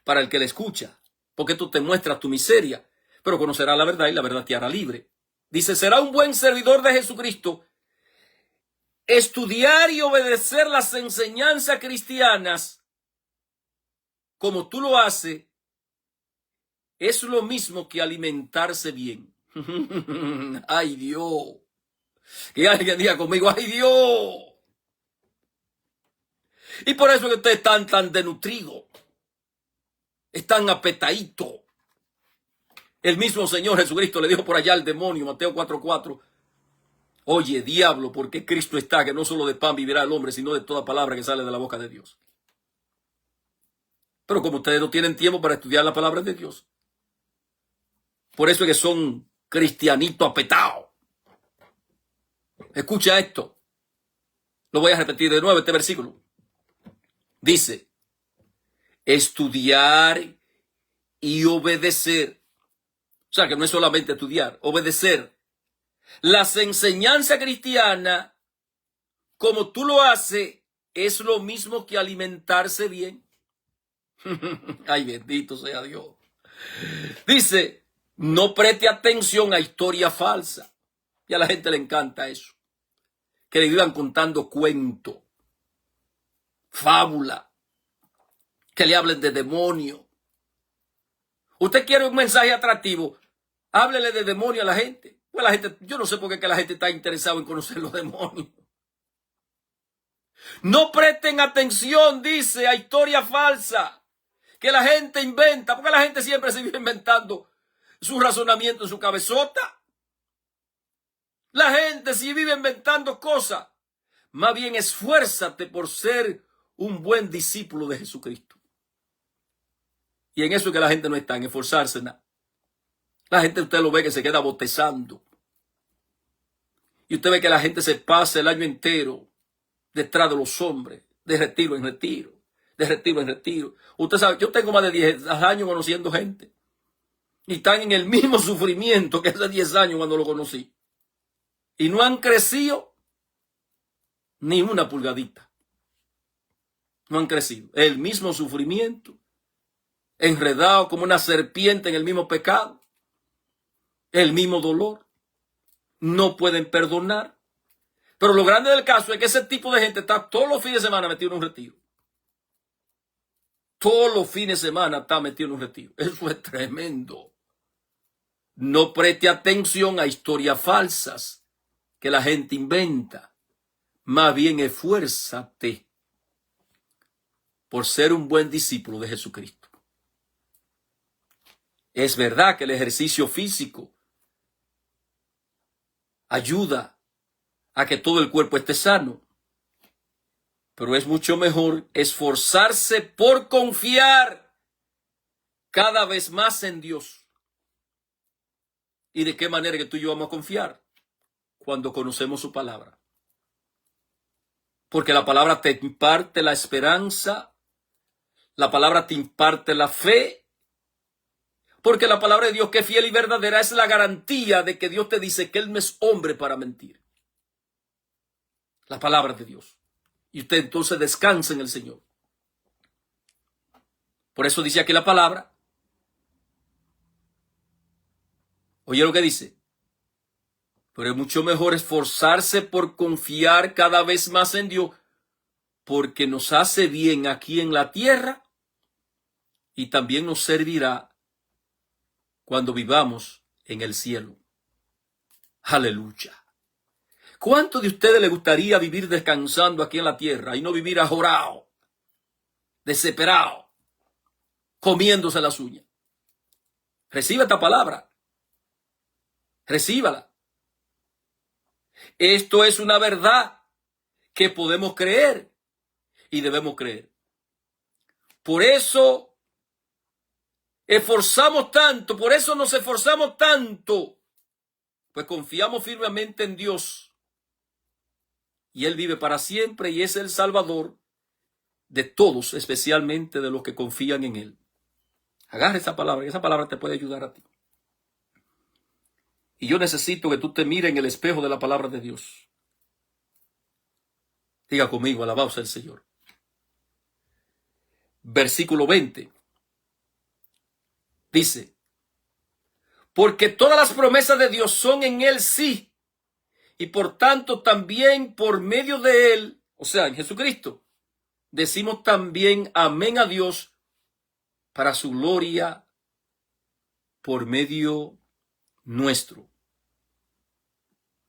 para el que le escucha, porque tú te muestras tu miseria, pero conocerás la verdad y la verdad te hará libre. Dice, será un buen servidor de Jesucristo, estudiar y obedecer las enseñanzas cristianas como tú lo haces, es lo mismo que alimentarse bien. ¡Ay, Dios! Que alguien diga conmigo, ¡ay, Dios! Y por eso que ustedes están tan desnutridos, están apetaditos. El mismo Señor Jesucristo le dijo por allá al demonio, Mateo 4:4, oye, diablo, porque Cristo está, que no solo de pan vivirá el hombre, sino de toda palabra que sale de la boca de Dios. Pero como ustedes no tienen tiempo para estudiar la palabra de Dios, por eso es que son cristianitos apetados. Escucha esto. Lo voy a repetir de nuevo, este versículo. Dice, estudiar y obedecer. O sea, que no es solamente estudiar, obedecer las enseñanzas cristianas como tú lo haces, es lo mismo que alimentarse bien. Ay, bendito sea Dios. Dice, no preste atención a historia falsa. Y a la gente le encanta eso. Que le vivan contando cuentos, fábula, que le hablen de demonio. Usted quiere un mensaje atractivo, háblele de demonio a la gente. Pues la gente, yo no sé por qué que la gente está interesada en conocer los demonios. No presten atención, dice, a historia falsa que la gente inventa, porque la gente siempre se vive inventando su razonamiento en su cabezota. La gente sí vive inventando cosas. Más bien esfuérzate por ser un buen discípulo de Jesucristo. Y en eso es que la gente no está, en esforzarse nada. La gente, usted lo ve que se queda bostezando. Y usted ve que la gente se pasa el año entero detrás de los hombres, de retiro en retiro, de retiro en retiro. Usted sabe, yo tengo más de 10 años conociendo gente. Y están en el mismo sufrimiento que hace 10 años cuando lo conocí. Y no han crecido ni una pulgadita. No han crecido. El mismo sufrimiento, enredado como una serpiente en el mismo pecado, el mismo dolor. No pueden perdonar. Pero lo grande del caso es que ese tipo de gente está todos los fines de semana metido en un retiro. Todos los fines de semana está metido en un retiro. Eso es tremendo. No preste atención a historias falsas que la gente inventa. Más bien esfuérzate por ser un buen discípulo de Jesucristo. Es verdad que el ejercicio físico ayuda a que todo el cuerpo esté sano, pero es mucho mejor esforzarse por confiar cada vez más en Dios. ¿Y de qué manera que tú y yo vamos a confiar? Cuando conocemos su palabra. Porque la palabra te imparte la esperanza, la palabra te imparte la fe. Porque la palabra de Dios, que es fiel y verdadera, es la garantía de que Dios te dice que Él no es hombre para mentir. La palabra de Dios. Y usted entonces descansa en el Señor. Por eso dice aquí la palabra. Oye lo que dice. Pero es mucho mejor esforzarse por confiar cada vez más en Dios, porque nos hace bien aquí en la tierra y también nos servirá cuando vivamos en el cielo. Aleluya. ¿Cuánto de ustedes les gustaría vivir descansando aquí en la tierra y no vivir ajorado, desesperado, comiéndose las uñas? Reciba esta palabra. Recíbala. Esto es una verdad que podemos creer y debemos creer. Por eso esforzamos tanto, por eso nos esforzamos tanto, pues confiamos firmemente en Dios. Y Él vive para siempre y es el Salvador de todos, especialmente de los que confían en Él. Agarra esa palabra te puede ayudar a ti. Y yo necesito que tú te mires en el espejo de la palabra de Dios. Diga conmigo, alabado sea el Señor. Versículo 20. Dice, porque todas las promesas de Dios son en Él sí, y por tanto también por medio de Él, o sea, en Jesucristo, decimos también amén a Dios para su gloria por medio nuestro.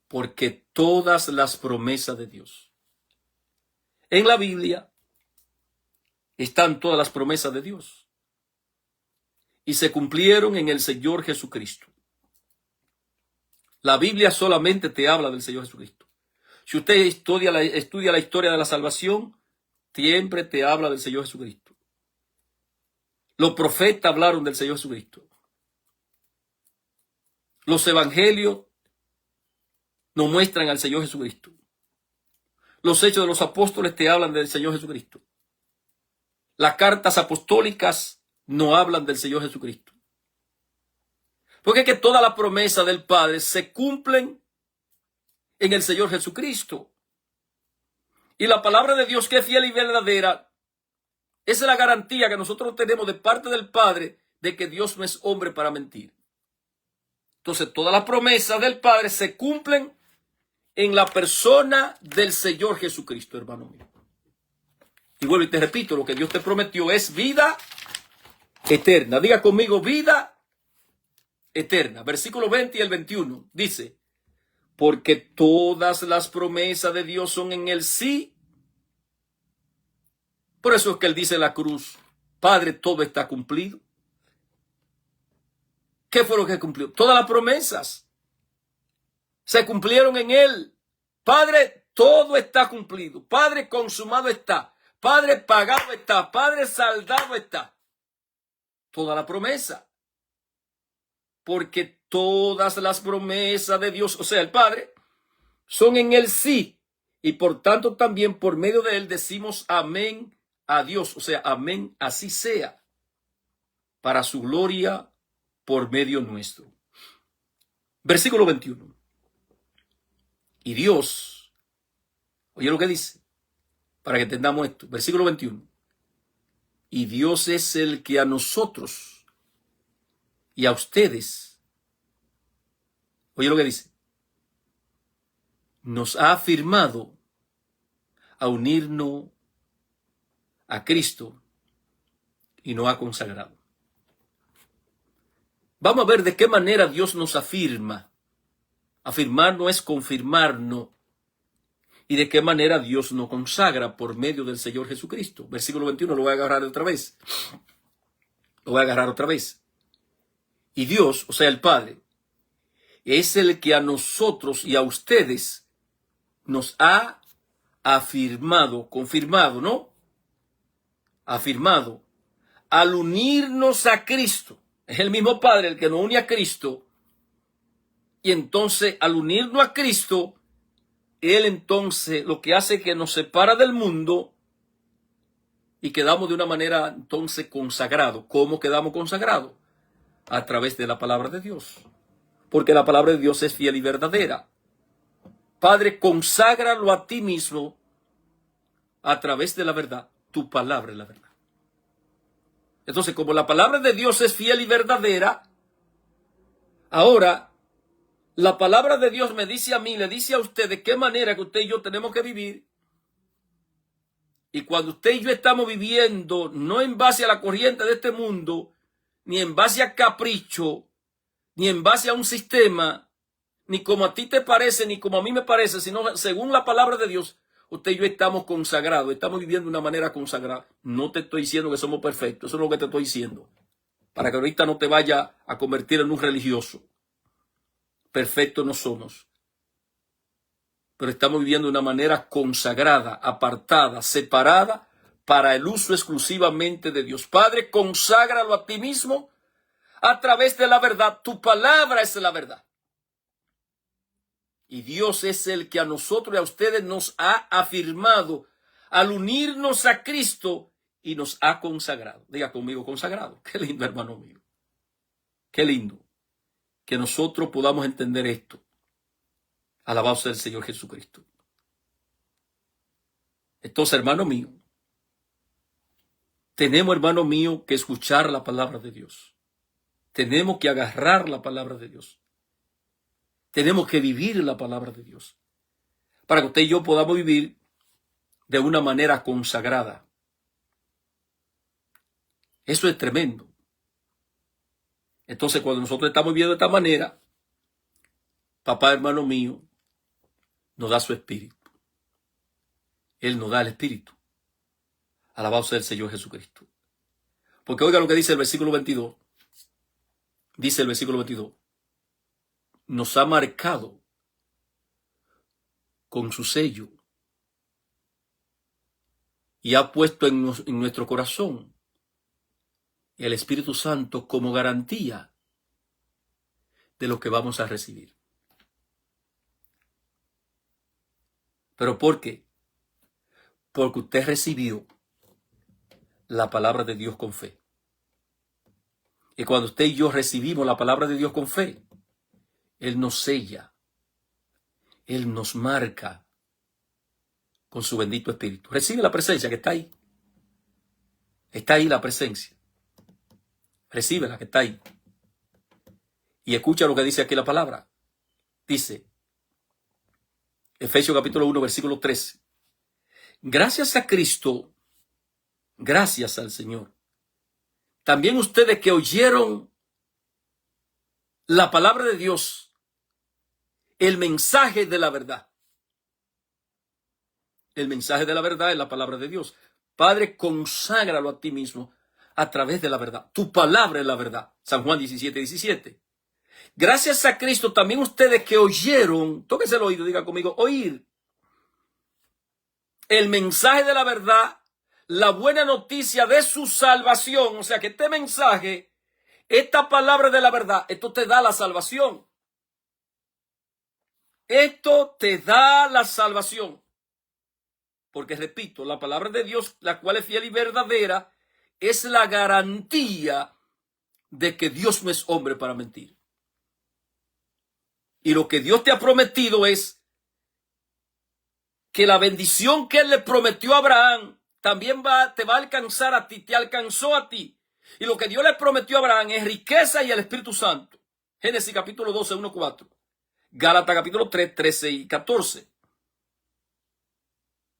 Porque todas las promesas de Dios. En la Biblia están todas las promesas de Dios. Y se cumplieron en el Señor Jesucristo. La Biblia solamente te habla del Señor Jesucristo. Si usted estudia la historia de la salvación, siempre te habla del Señor Jesucristo. Los profetas hablaron del Señor Jesucristo. Los evangelios nos muestran al Señor Jesucristo. Los hechos de los apóstoles te hablan del Señor Jesucristo. Las cartas apostólicas no hablan del Señor Jesucristo. Porque es que todas las promesas del Padre se cumplen en el Señor Jesucristo. Y la palabra de Dios, que es fiel y verdadera, esa es la garantía que nosotros tenemos de parte del Padre de que Dios no es hombre para mentir. Entonces, todas las promesas del Padre se cumplen en la persona del Señor Jesucristo, hermano mío. Y vuelvo y te repito, lo que Dios te prometió es vida eterna. Diga conmigo, vida eterna. Versículo 20 y el 21 dice, porque todas las promesas de Dios son en el sí. Por eso es que Él dice en la cruz, Padre, todo está cumplido. ¿Qué fue lo que cumplió? Todas las promesas se cumplieron en Él. Padre, todo está cumplido. Padre, consumado está. Padre, pagado está. Padre, saldado está. Toda la promesa. Porque todas las promesas de Dios, o sea, el Padre, son en Él sí. Y por tanto también por medio de Él decimos amén a Dios. O sea, amén, así sea. Para su gloria por medio nuestro. Versículo 21. Y Dios, oye lo que dice, para que entendamos esto. Versículo 21. Y Dios es el que a nosotros y a ustedes, oye lo que dice, nos ha afirmado a unirnos a Cristo y nos ha consagrado. Vamos a ver de qué manera Dios nos afirma. Afirmarnos es confirmarnos. Y de qué manera Dios nos consagra por medio del Señor Jesucristo. Versículo 21, lo voy a agarrar otra vez. Lo voy a agarrar otra vez. Y Dios, o sea el Padre, es el que a nosotros y a ustedes nos ha afirmado, confirmado, ¿no? Afirmado, al unirnos a Cristo. Es el mismo Padre el que nos une a Cristo. Y entonces, al unirnos a Cristo, Él entonces lo que hace es que nos separa del mundo y quedamos de una manera entonces consagrados. ¿Cómo quedamos consagrados? a través de la palabra de Dios. Porque la palabra de Dios es fiel y verdadera. Padre, conságralo a ti mismo a través de la verdad. Tu palabra es la verdad. Entonces, como la palabra de Dios es fiel y verdadera, ahora la palabra de Dios me dice a mí, le dice a usted de qué manera que usted y yo tenemos que vivir. Y cuando usted y yo estamos viviendo, no en base a la corriente de este mundo, ni en base a capricho, ni en base a un sistema, ni como a ti te parece, ni como a mí me parece, sino según la palabra de Dios, usted y yo estamos consagrados, estamos viviendo de una manera consagrada. No te estoy diciendo que somos perfectos, eso es lo que te estoy diciendo. Para que ahorita no te vaya a convertir en un religioso. Perfectos no somos. Pero estamos viviendo de una manera consagrada, apartada, separada, para el uso exclusivamente de Dios. Padre, conságralo a ti mismo a través de la verdad. Tu palabra es la verdad. Y Dios es el que a nosotros y a ustedes nos ha afirmado al unirnos a Cristo y nos ha consagrado. Diga conmigo, consagrado. Qué lindo, hermano mío. Qué lindo que nosotros podamos entender esto. Alabado sea el Señor Jesucristo. Entonces, hermano mío, tenemos, hermano mío, que escuchar la palabra de Dios. Tenemos que agarrar la palabra de Dios. Tenemos que vivir la palabra de Dios. Para que usted y yo podamos vivir de una manera consagrada. Eso es tremendo. Entonces, cuando nosotros estamos viviendo de esta manera, papá, hermano mío, nos da su espíritu. Él nos da el espíritu. Alabado sea el Señor Jesucristo. Porque oiga lo que dice el versículo 22. Dice el versículo 22. Nos ha marcado con su sello y ha puesto en nuestro corazón el Espíritu Santo como garantía de lo que vamos a recibir. ¿Pero por qué? Porque usted recibió la palabra de Dios con fe. Y cuando usted y yo recibimos la palabra de Dios con fe, Él nos sella, Él nos marca con su bendito Espíritu. Recibe la presencia que está ahí. Está ahí la presencia. Recibe la que está ahí. Y escucha lo que dice aquí la palabra. Dice, Efesios capítulo 1, versículo 13. Gracias a Cristo, gracias al Señor. También ustedes que oyeron la palabra de Dios, el mensaje de la verdad. El mensaje de la verdad es la palabra de Dios. Padre, conságralo a ti mismo a través de la verdad. Tu palabra es la verdad. San Juan 17, 17. Gracias a Cristo, también ustedes que oyeron, tóquese el oído, diga conmigo, oír el mensaje de la verdad, la buena noticia de su salvación. O sea que este mensaje, esta palabra de la verdad, esto te da la salvación. Esto te da la salvación. Porque repito, la palabra de Dios, la cual es fiel y verdadera, es la garantía de que Dios no es hombre para mentir. Y lo que Dios te ha prometido es que la bendición que Él le prometió a Abraham también te va a alcanzar a ti, te alcanzó a ti. Y lo que Dios le prometió a Abraham es riqueza y el Espíritu Santo. Génesis capítulo 12, 1, 4. Gálatas capítulo 3, 13 y 14.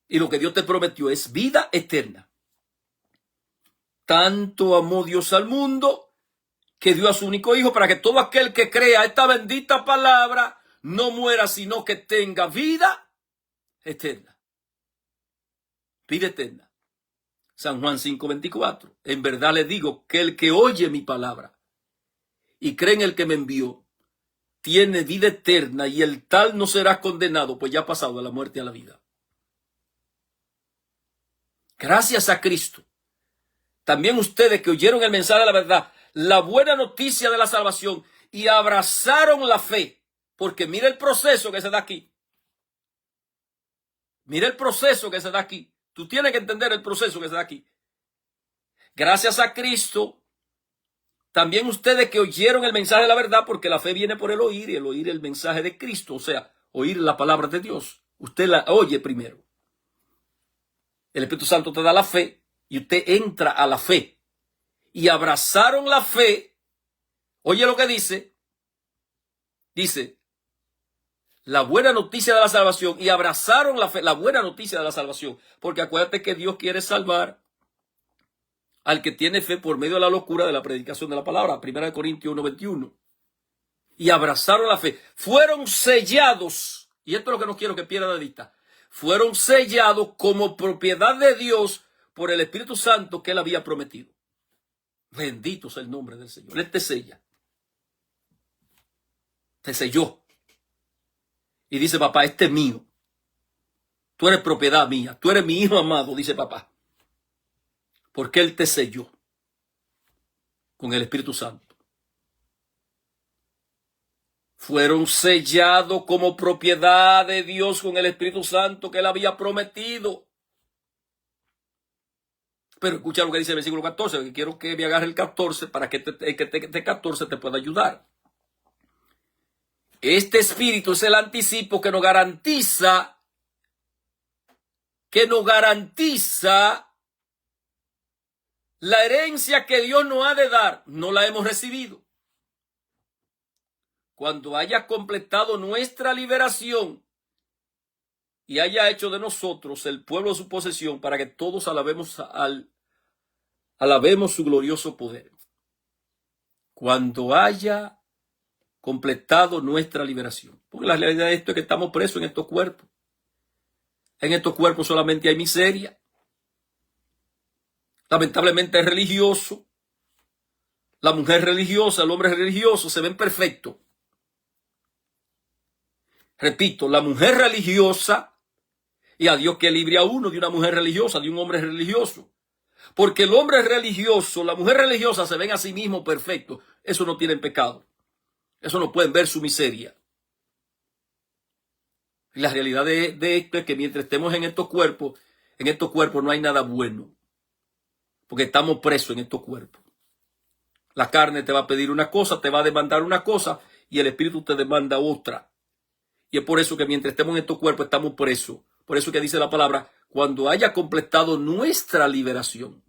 Y lo que Dios te prometió es vida eterna. Tanto amó Dios al mundo que dio a su único hijo para que todo aquel que crea esta bendita palabra no muera, sino que tenga vida eterna. Vida eterna. San Juan 5:24. En verdad le digo que el que oye mi palabra y cree en el que me envió, tiene vida eterna y el tal no será condenado, pues ya ha pasado de la muerte a la vida. Gracias a Cristo. También ustedes que oyeron el mensaje de la verdad, la buena noticia de la salvación y abrazaron la fe. Porque mira el proceso que se da aquí. Mira el proceso que se da aquí. Tú tienes que entender el proceso que se da aquí. Gracias a Cristo, también ustedes que oyeron el mensaje de la verdad, porque la fe viene por el oír, y el oír el mensaje de Cristo, o sea, oír la palabra de Dios. Usted la oye primero. El Espíritu Santo te da la fe y usted entra a la fe. Y abrazaron la fe. Oye lo que dice. Dice, la buena noticia de la salvación, y abrazaron la fe, la buena noticia de la salvación. Porque acuérdate que Dios quiere salvar al que tiene fe por medio de la locura de la predicación de la palabra. 1 Corintios 1:21. Y abrazaron la fe. Fueron sellados, y esto es lo que no quiero que pierda de vista, fueron sellados como propiedad de Dios por el Espíritu Santo que Él había prometido. Bendito sea el nombre del Señor. Él te sella. Te selló. Y dice, papá, este es mío. Tú eres propiedad mía. Tú eres mi hijo amado, dice papá. Porque Él te selló con el Espíritu Santo. Fueron sellados como propiedad de Dios con el Espíritu Santo que Él había prometido. Pero escucha lo que dice el versículo 14, que quiero que me agarre el 14 para que este 14 te pueda ayudar. Este espíritu es el anticipo que nos garantiza la herencia que Dios nos ha de dar. No la hemos recibido. Cuando haya completado nuestra liberación y haya hecho de nosotros el pueblo de su posesión, para que todos alabemos su glorioso poder. Cuando haya completado nuestra liberación. Porque la realidad de esto es que estamos presos en estos cuerpos. En estos cuerpos solamente hay miseria. Lamentablemente es religioso. La mujer religiosa, el hombre religioso se ven perfectos. Repito, la mujer religiosa, y a Dios que libre a uno de una mujer religiosa, de un hombre religioso. Porque el hombre religioso, la mujer religiosa se ven a sí mismos perfectos. Eso no tienen pecado. Eso no pueden ver su miseria. Y la realidad de esto es que mientras estemos en estos cuerpos no hay nada bueno. Porque estamos presos en estos cuerpos. La carne te va a pedir una cosa, te va a demandar una cosa, y el espíritu te demanda otra. Y es por eso que mientras estemos en estos cuerpos estamos presos. Por eso que dice la palabra, cuando haya completado nuestra liberación.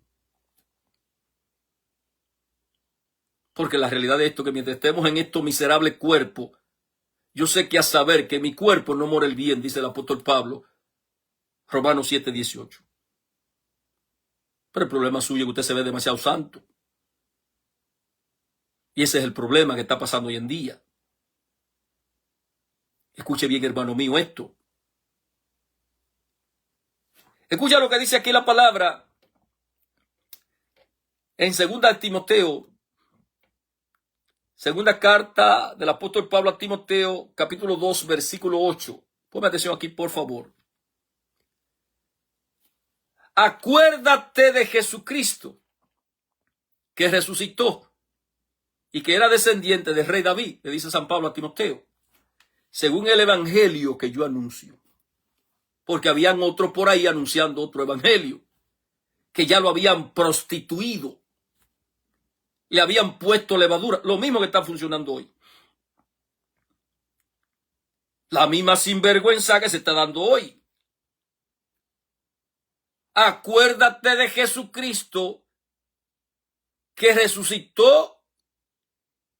Porque la realidad de esto es que mientras estemos en estos miserables cuerpos, yo sé que a saber que mi cuerpo no mora el bien, dice el apóstol Pablo, Romanos 7:18. Pero el problema suyo es que usted se ve demasiado santo. Y ese es el problema que está pasando hoy en día. Escuche bien, hermano mío, esto. Escucha lo que dice aquí la palabra en 2 Timoteo, segunda carta del apóstol Pablo a Timoteo, capítulo 2, versículo 8. Ponme atención aquí, por favor. Acuérdate de Jesucristo, que resucitó y que era descendiente del rey David, le dice San Pablo a Timoteo, según el evangelio que yo anuncio. Porque habían otros por ahí anunciando otro evangelio, que ya lo habían prostituido, le habían puesto levadura, lo mismo que está funcionando hoy. La misma sinvergüenza que se está dando hoy. Acuérdate de Jesucristo, que resucitó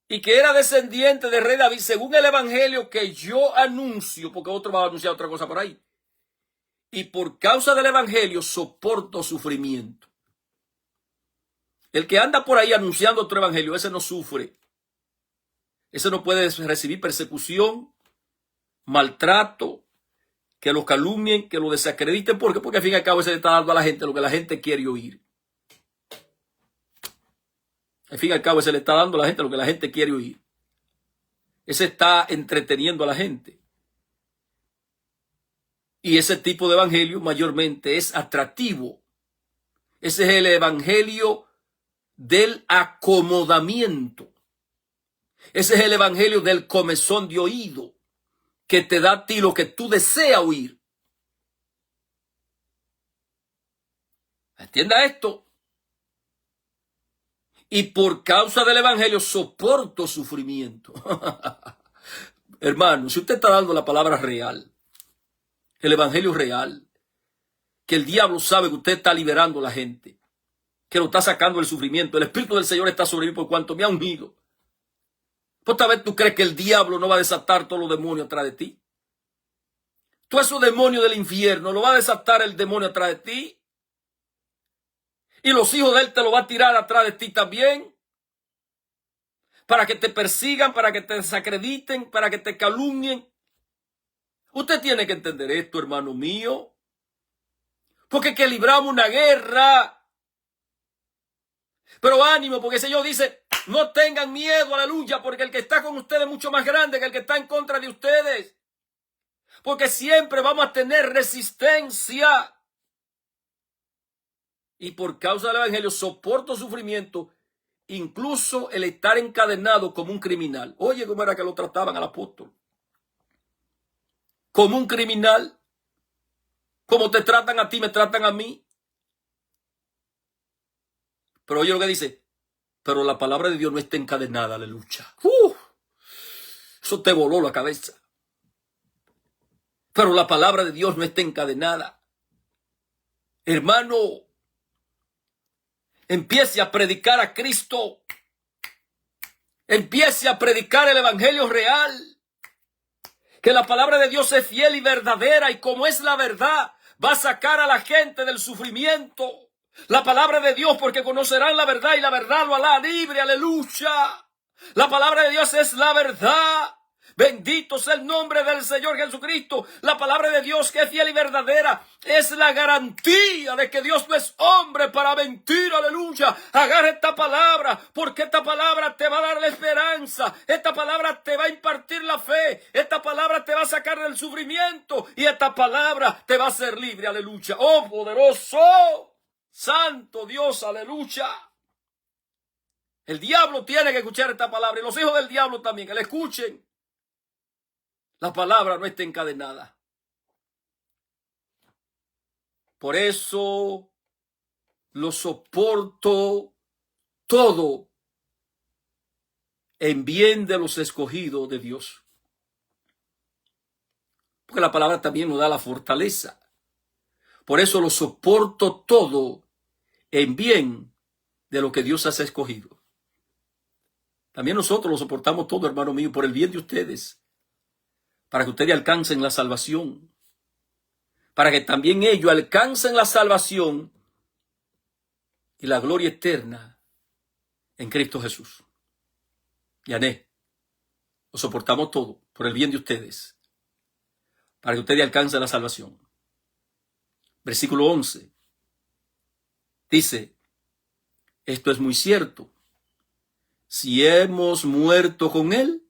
y que era descendiente del rey David, según el evangelio que yo anuncio, porque otro va a anunciar otra cosa por ahí. Y por causa del evangelio soporto sufrimiento. El que anda por ahí anunciando otro evangelio, ese no sufre. Ese no puede recibir persecución, maltrato, que lo calumnien, que lo desacrediten. ¿Por qué? Porque al fin y al cabo ese le está dando a la gente lo que la gente quiere oír. Al fin y al cabo ese le está dando a la gente lo que la gente quiere oír. Ese está entreteniendo a la gente. Y ese tipo de evangelio mayormente es atractivo. Ese es el evangelio del acomodamiento. Ese es el evangelio del comezón de oído, que te da a ti lo que tú deseas oír. Entienda esto. y por causa del evangelio soporto sufrimiento. Hermano, si usted está dando la palabra real, el evangelio real, que el diablo sabe que usted está liberando a la gente, que lo está sacando del sufrimiento, el Espíritu del Señor está sobre mí por cuanto me ha ungido. ¿Por esta vez tú crees que el diablo no va a desatar todos los demonios atrás de ti? Todos esos demonios del infierno lo va a desatar el demonio atrás de ti. Y los hijos de él te lo va a tirar atrás de ti también. Para que te persigan, para que te desacrediten, para que te calumnien. Usted tiene que entender esto, hermano mío. Porque es que libramos una guerra. Pero ánimo, porque el Señor dice, no tengan miedo, aleluya, porque el que está con ustedes es mucho más grande que el que está en contra de ustedes. Porque siempre vamos a tener resistencia. Y por causa del evangelio soporto sufrimiento, incluso el estar encadenado como un criminal. Oye, cómo era que lo trataban al apóstol. Como un criminal. Como te tratan a ti, me tratan a mí. Pero oye lo que dice. Pero la palabra de Dios no está encadenada, aleluya. Eso te voló la cabeza. Pero la palabra de Dios no está encadenada. Hermano, empiece a predicar a Cristo. Empiece a predicar el evangelio real. Que la palabra de Dios es fiel y verdadera. Y como es la verdad, va a sacar a la gente del sufrimiento. La palabra de Dios, porque conocerán la verdad y la verdad lo hará libre. Aleluya. La palabra de Dios es la verdad. Bendito sea el nombre del Señor Jesucristo. La palabra de Dios, que es fiel y verdadera, es la garantía de que Dios no es hombre para mentir. Aleluya. Agarra esta palabra, porque esta palabra te va a dar la esperanza. Esta palabra te va a impartir la fe. Esta palabra te va a sacar del sufrimiento. Y esta palabra te va a hacer libre. Aleluya. Oh, poderoso, santo Dios. Aleluya. El diablo tiene que escuchar esta palabra. Y los hijos del diablo también, que la escuchen. La palabra no está encadenada. Por eso lo soporto todo en bien de los escogidos de Dios. Porque la palabra también nos da la fortaleza. Por eso lo soporto todo en bien de lo que Dios has escogido. También nosotros lo soportamos todo, hermano mío, por el bien de ustedes. Para que ustedes alcancen la salvación. Para que también ellos alcancen la salvación y la gloria eterna en Cristo Jesús. Yané, lo soportamos todo por el bien de ustedes. Para que ustedes alcancen la salvación. Versículo 11. Dice, esto es muy cierto. Si hemos muerto con Él,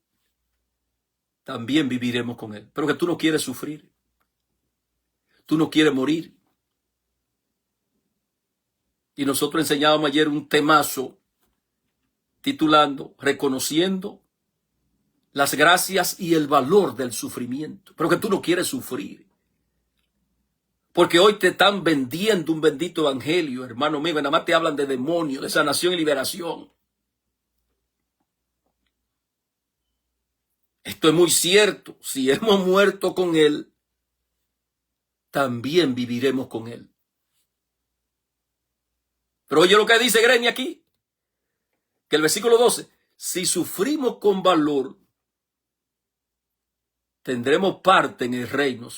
también viviremos con Él. Pero que tú no quieres sufrir. Tú no quieres morir. Y nosotros enseñábamos ayer un temazo titulando Reconociendo las gracias y el valor del sufrimiento. Pero que tú no quieres sufrir. Porque hoy te están vendiendo un bendito evangelio, hermano mío. Y nada más te hablan de demonios, de sanación y liberación. Esto es muy cierto. Si hemos muerto con Él, también viviremos con Él. Pero oye lo que dice Grenia aquí. Que el versículo 12. Si sufrimos con valor, tendremos parte en el reino.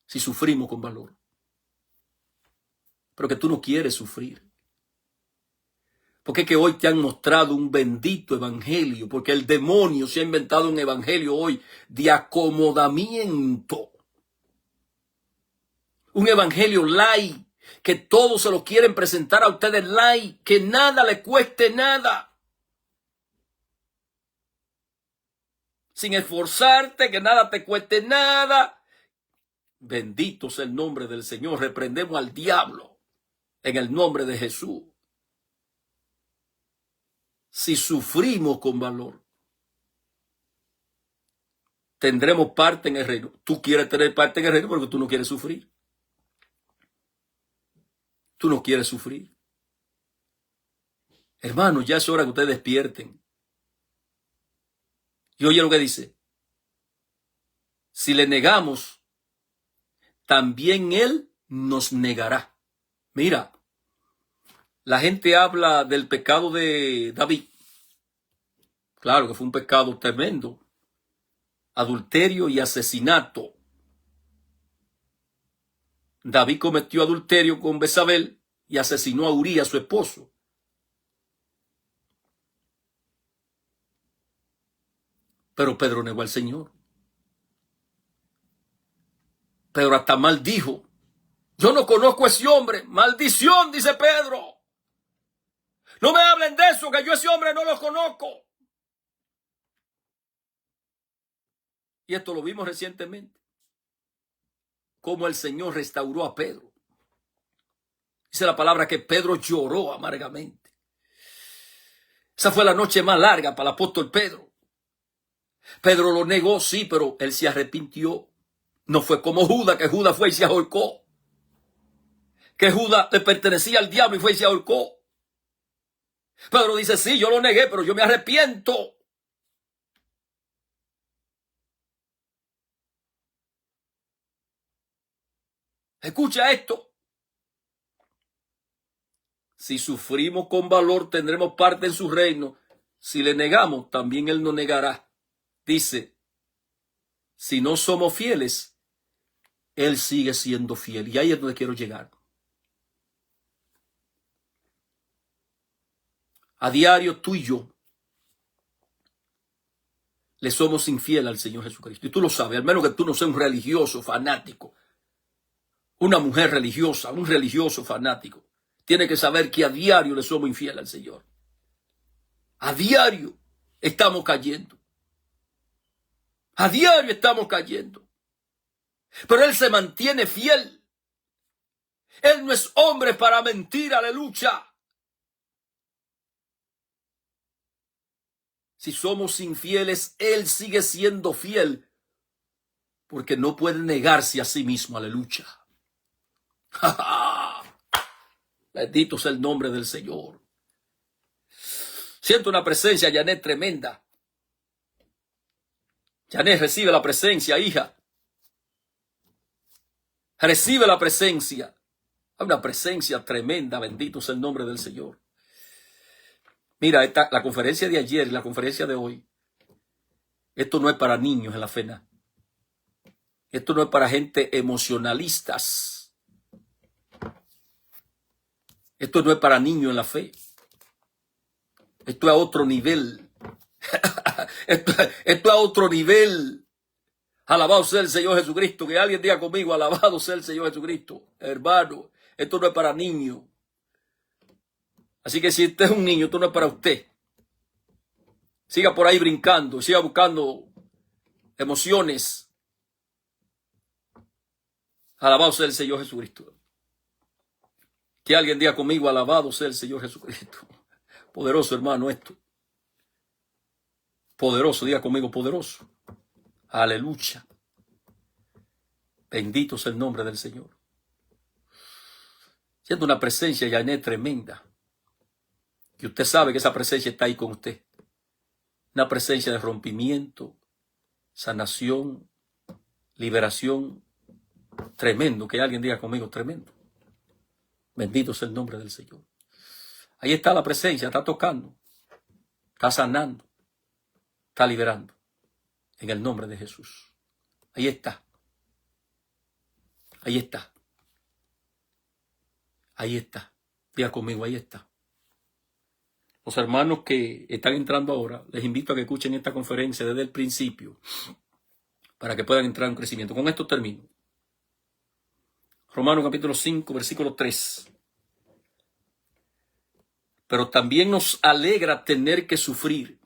Si sufrimos con valor. Pero que tú no quieres sufrir. Porque es que hoy te han mostrado un bendito evangelio, porque el demonio se ha inventado un evangelio hoy de acomodamiento. Un evangelio light, que todos se lo quieren presentar a ustedes light, que nada le cueste nada. Sin esforzarte, que nada te cueste nada. Bendito sea el nombre del Señor. Reprendemos al diablo en el nombre de Jesús. Si sufrimos con valor, tendremos parte en el reino. Tú quieres tener parte en el reino porque tú no quieres sufrir. Tú no quieres sufrir. Hermanos, ya es hora que ustedes despierten. Y oye lo que dice. Si le negamos, también Él nos negará. Mira, la gente habla del pecado de David. Claro que fue un pecado tremendo. Adulterio y asesinato. David cometió adulterio con Betsabé y asesinó a Urías, su esposo. Pero Pedro negó al Señor. Pedro hasta maldijo. Yo no conozco a ese hombre. Maldición, dice Pedro. No me hablen de eso, que yo a ese hombre no lo conozco. Y esto lo vimos recientemente. Cómo el Señor restauró a Pedro. Dice la palabra que Pedro lloró amargamente. Esa fue la noche más larga para el apóstol Pedro. Pedro lo negó, sí, pero él se arrepintió. No fue como Judas, que Judas fue y se ahorcó. Que Judas le pertenecía al diablo y fue y se ahorcó. Pedro dice, sí, yo lo negué, pero yo me arrepiento. Escucha esto. Si sufrimos con valor, tendremos parte en su reino. Si le negamos, también Él nos negará. Dice, si no somos fieles, Él sigue siendo fiel. Y ahí es donde quiero llegar. A diario tú y yo le somos infieles al Señor Jesucristo. Y tú lo sabes, al menos que tú no seas un religioso fanático. Una mujer religiosa, un religioso fanático. Tiene que saber que a diario le somos infieles al Señor. A diario estamos cayendo. A diario estamos cayendo. Pero Él se mantiene fiel. Él no es hombre para mentir, aleluya. Si somos infieles, Él sigue siendo fiel. Porque no puede negarse a sí mismo, aleluya. Bendito sea el nombre del Señor. Siento una presencia, Janet, tremenda. Janet, recibe la presencia, hija. Recibe la presencia. Hay una presencia tremenda, bendito sea el nombre del Señor. Mira, la conferencia de ayer y la conferencia de hoy, esto no es para niños en la fe. Esto no es para gente emocionalistas. Esto no es para niños en la fe. Esto es a otro nivel. esto es a otro nivel. Alabado sea el Señor Jesucristo. Que alguien diga conmigo, alabado sea el Señor Jesucristo. Hermano, esto no es para niños. Así que si usted es un niño, esto no es para usted. Siga por ahí brincando, siga buscando emociones. Alabado sea el Señor Jesucristo. Que alguien diga conmigo, alabado sea el Señor Jesucristo. Poderoso, hermano, esto. Poderoso, diga conmigo, poderoso. Aleluya. Bendito sea el nombre del Señor. Siento una presencia, Janet, tremenda. Y usted sabe que esa presencia está ahí con usted. Una presencia de rompimiento, sanación, liberación. Tremendo. Que alguien diga conmigo, tremendo. Bendito sea el nombre del Señor. Ahí está la presencia, está tocando, está sanando, está liberando. En el nombre de Jesús. Ahí está. Ahí está. Ahí está. Diga conmigo, ahí está. Los hermanos que están entrando ahora, les invito a que escuchen esta conferencia desde el principio para que puedan entrar en crecimiento. Con esto termino. Romanos capítulo 5, versículo 3. Pero también nos alegra tener que sufrir.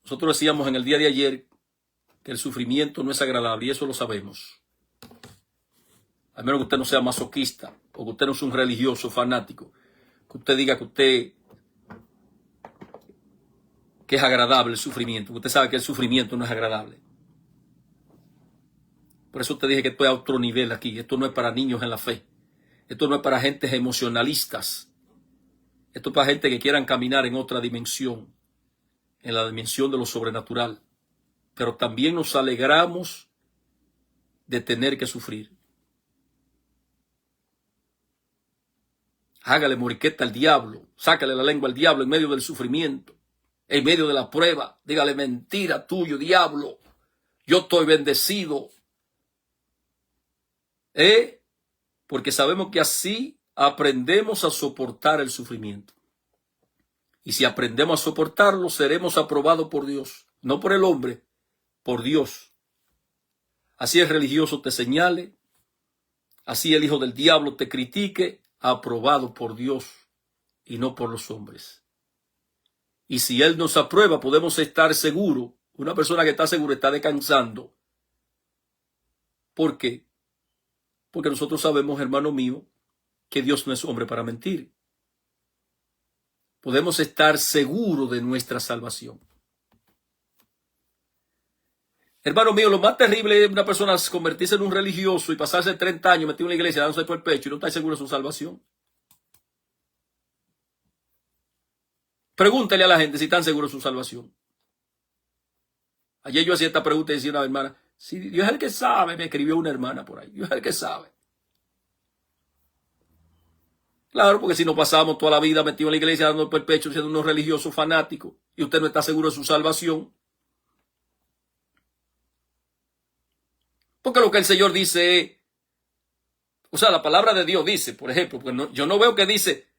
Nosotros decíamos en el día de ayer que el sufrimiento no es agradable y eso lo sabemos. A menos que usted no sea masoquista o que usted no sea un religioso fanático. Que usted diga que es agradable el sufrimiento. Usted sabe que el sufrimiento no es agradable. Por eso te dije que esto es a otro nivel aquí. Esto no es para niños en la fe. Esto no es para gentes emocionalistas. Esto es para gente que quieran caminar en otra dimensión, en la dimensión de lo sobrenatural. Pero también nos alegramos de tener que sufrir. Hágale moriqueta al diablo, sácale la lengua al diablo en medio del sufrimiento, en medio de la prueba. Dígale: mentira tuyo, diablo, yo estoy bendecido. Porque sabemos que así aprendemos a soportar el sufrimiento. Y si aprendemos a soportarlo, seremos aprobados por Dios, no por el hombre, por Dios. Así el religioso te señale, así el hijo del diablo te critique, aprobado por Dios y no por los hombres. Y si Él nos aprueba, podemos estar seguros. Una persona que está segura está descansando. ¿Por qué? Porque nosotros sabemos, hermano mío, que Dios no es hombre para mentir. Podemos estar seguros de nuestra salvación. Hermano mío, lo más terrible es una persona convertirse en un religioso y pasarse 30 años metido en la iglesia dándose por el pecho y no estar seguro de su salvación. Pregúntale a la gente si están seguros de su salvación. Ayer yo hacía esta pregunta y decía una hermana: si Dios es el que sabe, me escribió una hermana por ahí, Dios es el que sabe. Claro, porque si nos pasamos toda la vida metidos en la iglesia dando por el pecho, siendo unos religiosos fanáticos, y usted no está seguro de su salvación. Porque lo que el Señor dice, o sea, la palabra de Dios dice, por ejemplo, porque yo no veo que dice: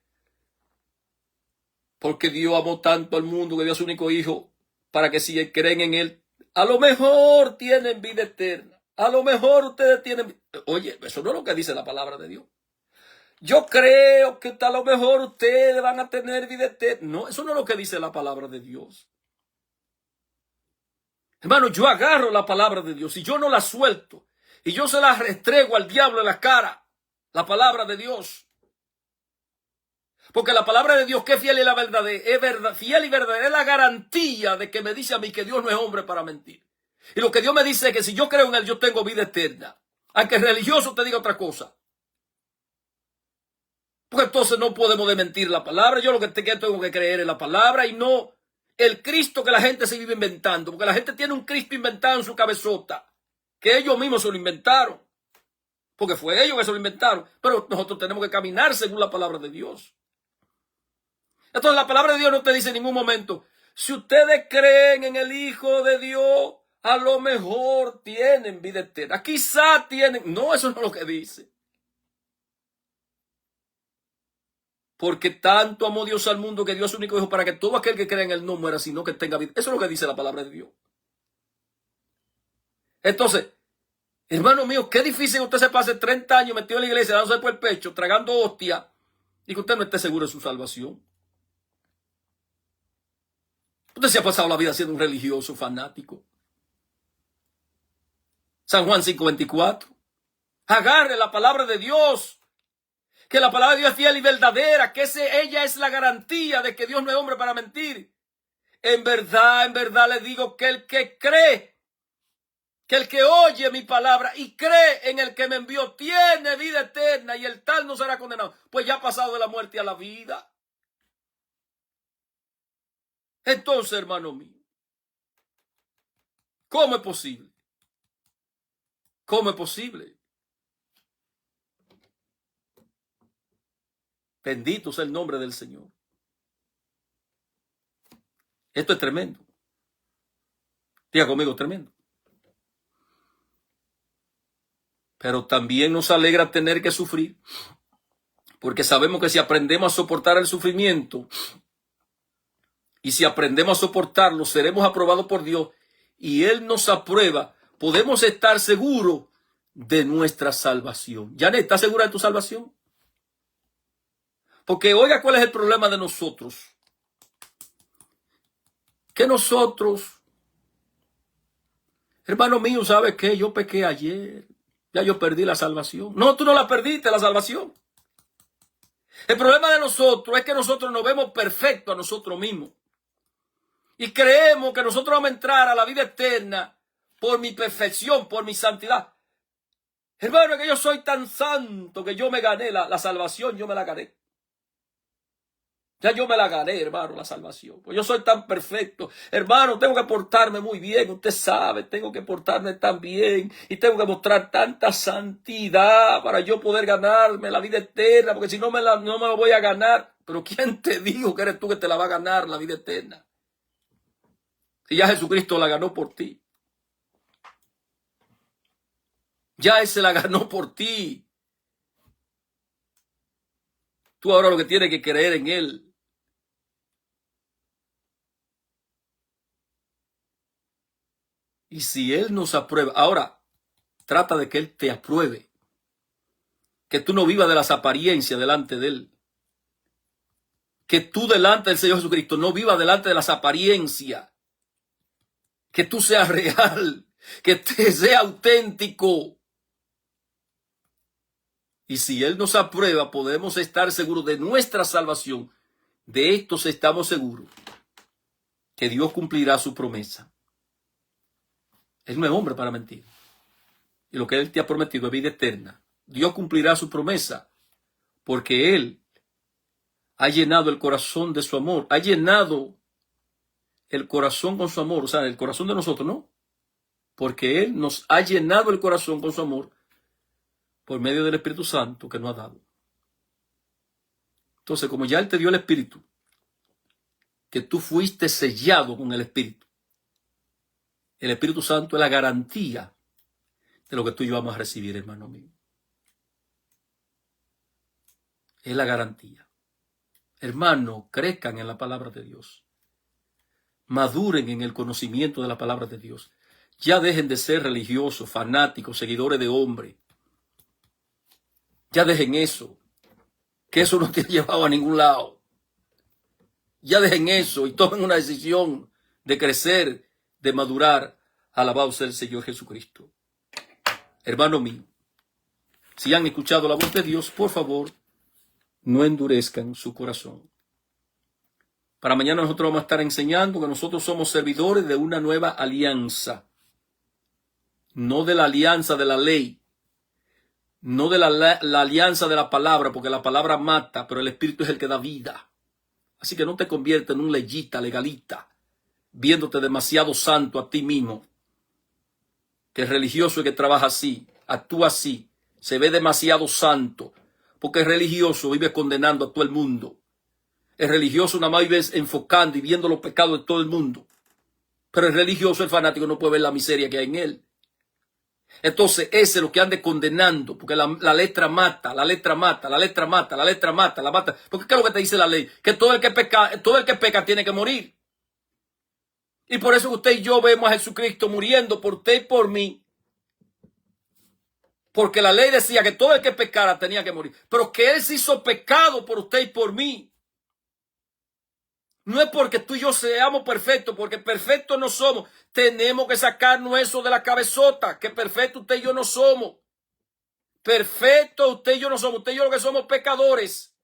porque Dios amó tanto al mundo que dio a su único hijo, para que si creen en Él, a lo mejor tienen vida eterna. A lo mejor ustedes tienen... Oye, eso no es lo que dice la palabra de Dios. Yo creo que a lo mejor ustedes van a tener vida eterna. No, eso no es lo que dice la palabra de Dios. Hermano, yo agarro la palabra de Dios y yo no la suelto. Y yo se la restrego al diablo en la cara. La palabra de Dios. Porque la palabra de Dios, que es fiel y la verdad, es verdad, fiel y verdadera, es la garantía de que me dice a mí que Dios no es hombre para mentir. Y lo que Dios me dice es que si yo creo en Él, yo tengo vida eterna. Aunque el religioso te diga otra cosa. Porque entonces no podemos desmentir la palabra. Yo lo que tengo que creer en la palabra y no el Cristo que la gente se vive inventando. Porque la gente tiene un Cristo inventado en su cabezota, que ellos mismos se lo inventaron. Porque fue ellos que se lo inventaron. Pero nosotros tenemos que caminar según la palabra de Dios. Entonces la palabra de Dios no te dice en ningún momento: si ustedes creen en el Hijo de Dios, a lo mejor tienen vida eterna. Quizá tienen. No, eso no es lo que dice. Porque tanto amó Dios al mundo que dio a su único hijo para que todo aquel que crea en Él no muera, sino que tenga vida. Eso es lo que dice la palabra de Dios. Entonces, hermano mío, qué difícil que usted se pase 30 años metido en la iglesia, dándose por el pecho, tragando hostia, y que usted no esté seguro de su salvación. Usted se ha pasado la vida siendo un religioso fanático. San Juan 5:24. Agarre la palabra de Dios. Que la palabra de Dios es fiel y verdadera. Que ella es la garantía de que Dios no es hombre para mentir. En verdad le digo que el que cree, que el que oye mi palabra y cree en el que me envió, tiene vida eterna y el tal no será condenado. Pues ya ha pasado de la muerte a la vida. Entonces, hermano mío, ¿cómo es posible? ¿Cómo es posible? Bendito sea el nombre del Señor. Esto es tremendo. Diga conmigo, tremendo. Pero también nos alegra tener que sufrir, porque sabemos que si aprendemos a soportar el sufrimiento, y si aprendemos a soportarlo, seremos aprobados por Dios, y Él nos aprueba, podemos estar seguros de nuestra salvación. Janet, ¿estás segura de tu salvación? Porque oiga cuál es el problema de nosotros. Que nosotros, hermano mío, ¿sabes qué? Yo pequé ayer. Ya yo perdí la salvación. No, tú no la perdiste, la salvación. El problema de nosotros es que nosotros nos vemos perfectos a nosotros mismos. Y creemos que nosotros vamos a entrar a la vida eterna por mi perfección, por mi santidad. Hermano, que yo soy tan santo que yo me gané la salvación, yo me la gané. Ya yo me la gané, hermano, la salvación. Pues yo soy tan perfecto. Hermano, tengo que portarme muy bien. Usted sabe, tengo que portarme tan bien. Y tengo que mostrar tanta santidad para yo poder ganarme la vida eterna. Porque si no no me la voy a ganar. Pero ¿quién te dijo que eres tú que te la va a ganar la vida eterna? Si ya Jesucristo la ganó por ti. Ya Él se la ganó por ti. Tú ahora lo que tienes que creer en Él. Y si Él nos aprueba, ahora trata de que Él te apruebe. Que tú no vivas de las apariencias delante de Él. Que tú delante del Señor Jesucristo no vivas delante de las apariencias. Que tú seas real. Que te sea auténtico. Y si Él nos aprueba, podemos estar seguros de nuestra salvación. De estos estamos seguros. Que Dios cumplirá su promesa. Él no es hombre para mentir. Y lo que Él te ha prometido es vida eterna. Dios cumplirá su promesa. Porque Él ha llenado el corazón de su amor. Ha llenado el corazón con su amor. O sea, el corazón de nosotros, ¿no? Porque Él nos ha llenado el corazón con su amor por medio del Espíritu Santo que nos ha dado. Entonces, como ya Él te dio el Espíritu, que tú fuiste sellado con el Espíritu Santo es la garantía de lo que tú y yo vamos a recibir, hermano mío. Es la garantía. Hermano, crezcan en la palabra de Dios. Maduren en el conocimiento de la palabra de Dios. Ya dejen de ser religiosos, fanáticos, seguidores de hombres. Ya dejen eso. Que eso no te ha llevado a ningún lado. Ya dejen eso y tomen una decisión de crecer, de madurar. Alabado sea el Señor Jesucristo. Hermano mío, si han escuchado la voz de Dios, por favor, no endurezcan su corazón. Para mañana nosotros vamos a estar enseñando que nosotros somos servidores de una nueva alianza. No de la alianza de la ley. No de la alianza de la palabra, porque la palabra mata, pero el Espíritu es el que da vida. Así que no te conviertas en un leyita, legalita, viéndote demasiado santo a ti mismo. Que el religioso que trabaja así, actúa así, se ve demasiado santo, porque el religioso vive condenando a todo el mundo. El religioso nada más vive enfocando y viendo los pecados de todo el mundo. Pero el religioso, el fanático, no puede ver la miseria que hay en él. Entonces, ese es lo que ande condenando, porque la letra mata, la letra mata, la letra mata, la letra mata, la mata. Porque ¿qué es lo que te dice la ley? Que todo el que peca tiene que morir. Y por eso usted y yo vemos a Jesucristo muriendo por usted y por mí. Porque la ley decía que todo el que pecara tenía que morir. Pero que Él se hizo pecado por usted y por mí. No es porque tú y yo seamos perfectos, porque perfectos no somos. Tenemos que sacarnos eso de la cabezota, que perfecto usted y yo no somos. Perfecto usted y yo no somos. Usted y yo lo que somos pecadores.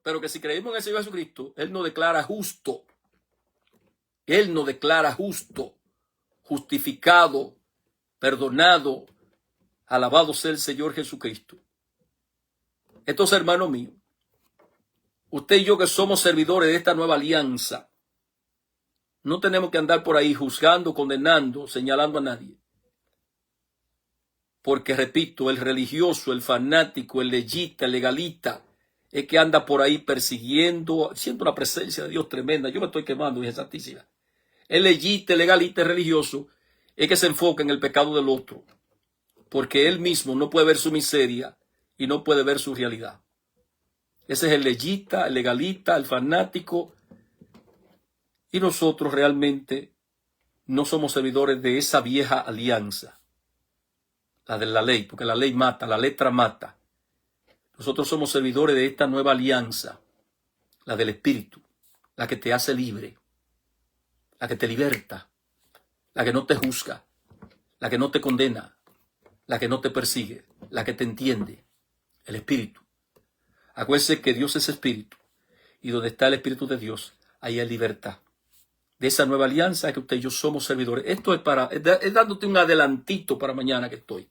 Pero que si creímos en el Señor Jesucristo, Él nos declara justo. Él nos declara justo, justificado, perdonado. Alabado sea el Señor Jesucristo. Entonces, hermano mío, usted y yo que somos servidores de esta nueva alianza, no tenemos que andar por ahí juzgando, condenando, señalando a nadie. Porque, repito, el religioso, el fanático, el leyista, el legalista, es que anda por ahí persiguiendo, siendo una presencia de Dios tremenda. Yo me estoy quemando, Virgen Santísima. El leyista, el legalista, el religioso, es que se enfoca en el pecado del otro. Porque él mismo no puede ver su miseria y no puede ver su realidad. Ese es el leyista, el legalista, el fanático. Y nosotros realmente no somos servidores de esa vieja alianza. La de la ley, porque la ley mata, la letra mata. Nosotros somos servidores de esta nueva alianza. La del Espíritu, la que te hace libre. La que te liberta. La que no te juzga. La que no te condena. La que no te persigue. La que te entiende. El Espíritu. Acuérdese que Dios es Espíritu. Y donde está el Espíritu de Dios, ahí hay libertad. De esa nueva alianza que usted y yo somos servidores. Esto es dándote un adelantito para mañana que estoy.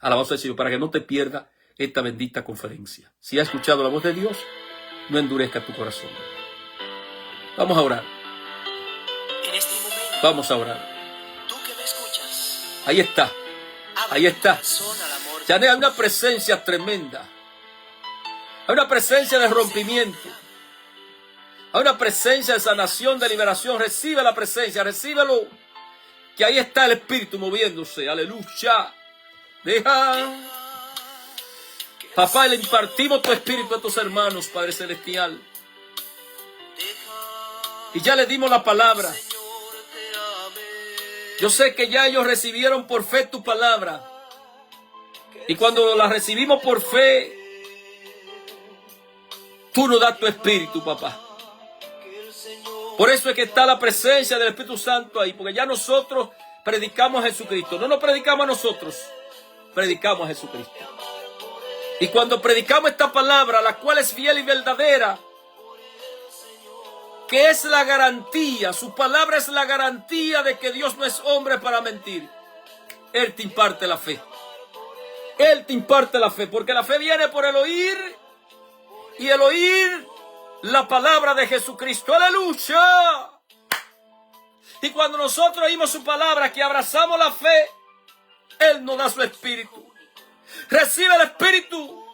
Alabado sea el Señor, para que no te pierda esta bendita conferencia. Si has escuchado la voz de Dios, no endurezca tu corazón. Vamos a orar. En este momento, Vamos a orar. tú que me escuchas, Ahí está. abre Ahí tu está. corazón al amor de Ya hay Dios. una presencia tremenda. Hay una presencia de rompimiento. Hay una presencia de sanación, de liberación. Recibe la presencia, recíbelo. Que ahí está el Espíritu moviéndose. Aleluya. Deja. Papá, le impartimos tu Espíritu a tus hermanos, Padre Celestial. Y ya le dimos la palabra. Yo sé que ya ellos recibieron por fe tu palabra. Y cuando la recibimos por fe, tú nos das tu Espíritu, papá. Por eso es que está la presencia del Espíritu Santo ahí, porque ya nosotros predicamos a Jesucristo. No nos predicamos a nosotros, predicamos a Jesucristo. Y cuando predicamos esta palabra, la cual es fiel y verdadera, que es la garantía, su palabra es la garantía de que Dios no es hombre para mentir. Él te imparte la fe. Él te imparte la fe, porque la fe viene por el oír, y el oír la palabra de Jesucristo. ¡Aleluya! Y cuando nosotros oímos su palabra, que abrazamos la fe, Él nos da su Espíritu. Recibe el Espíritu.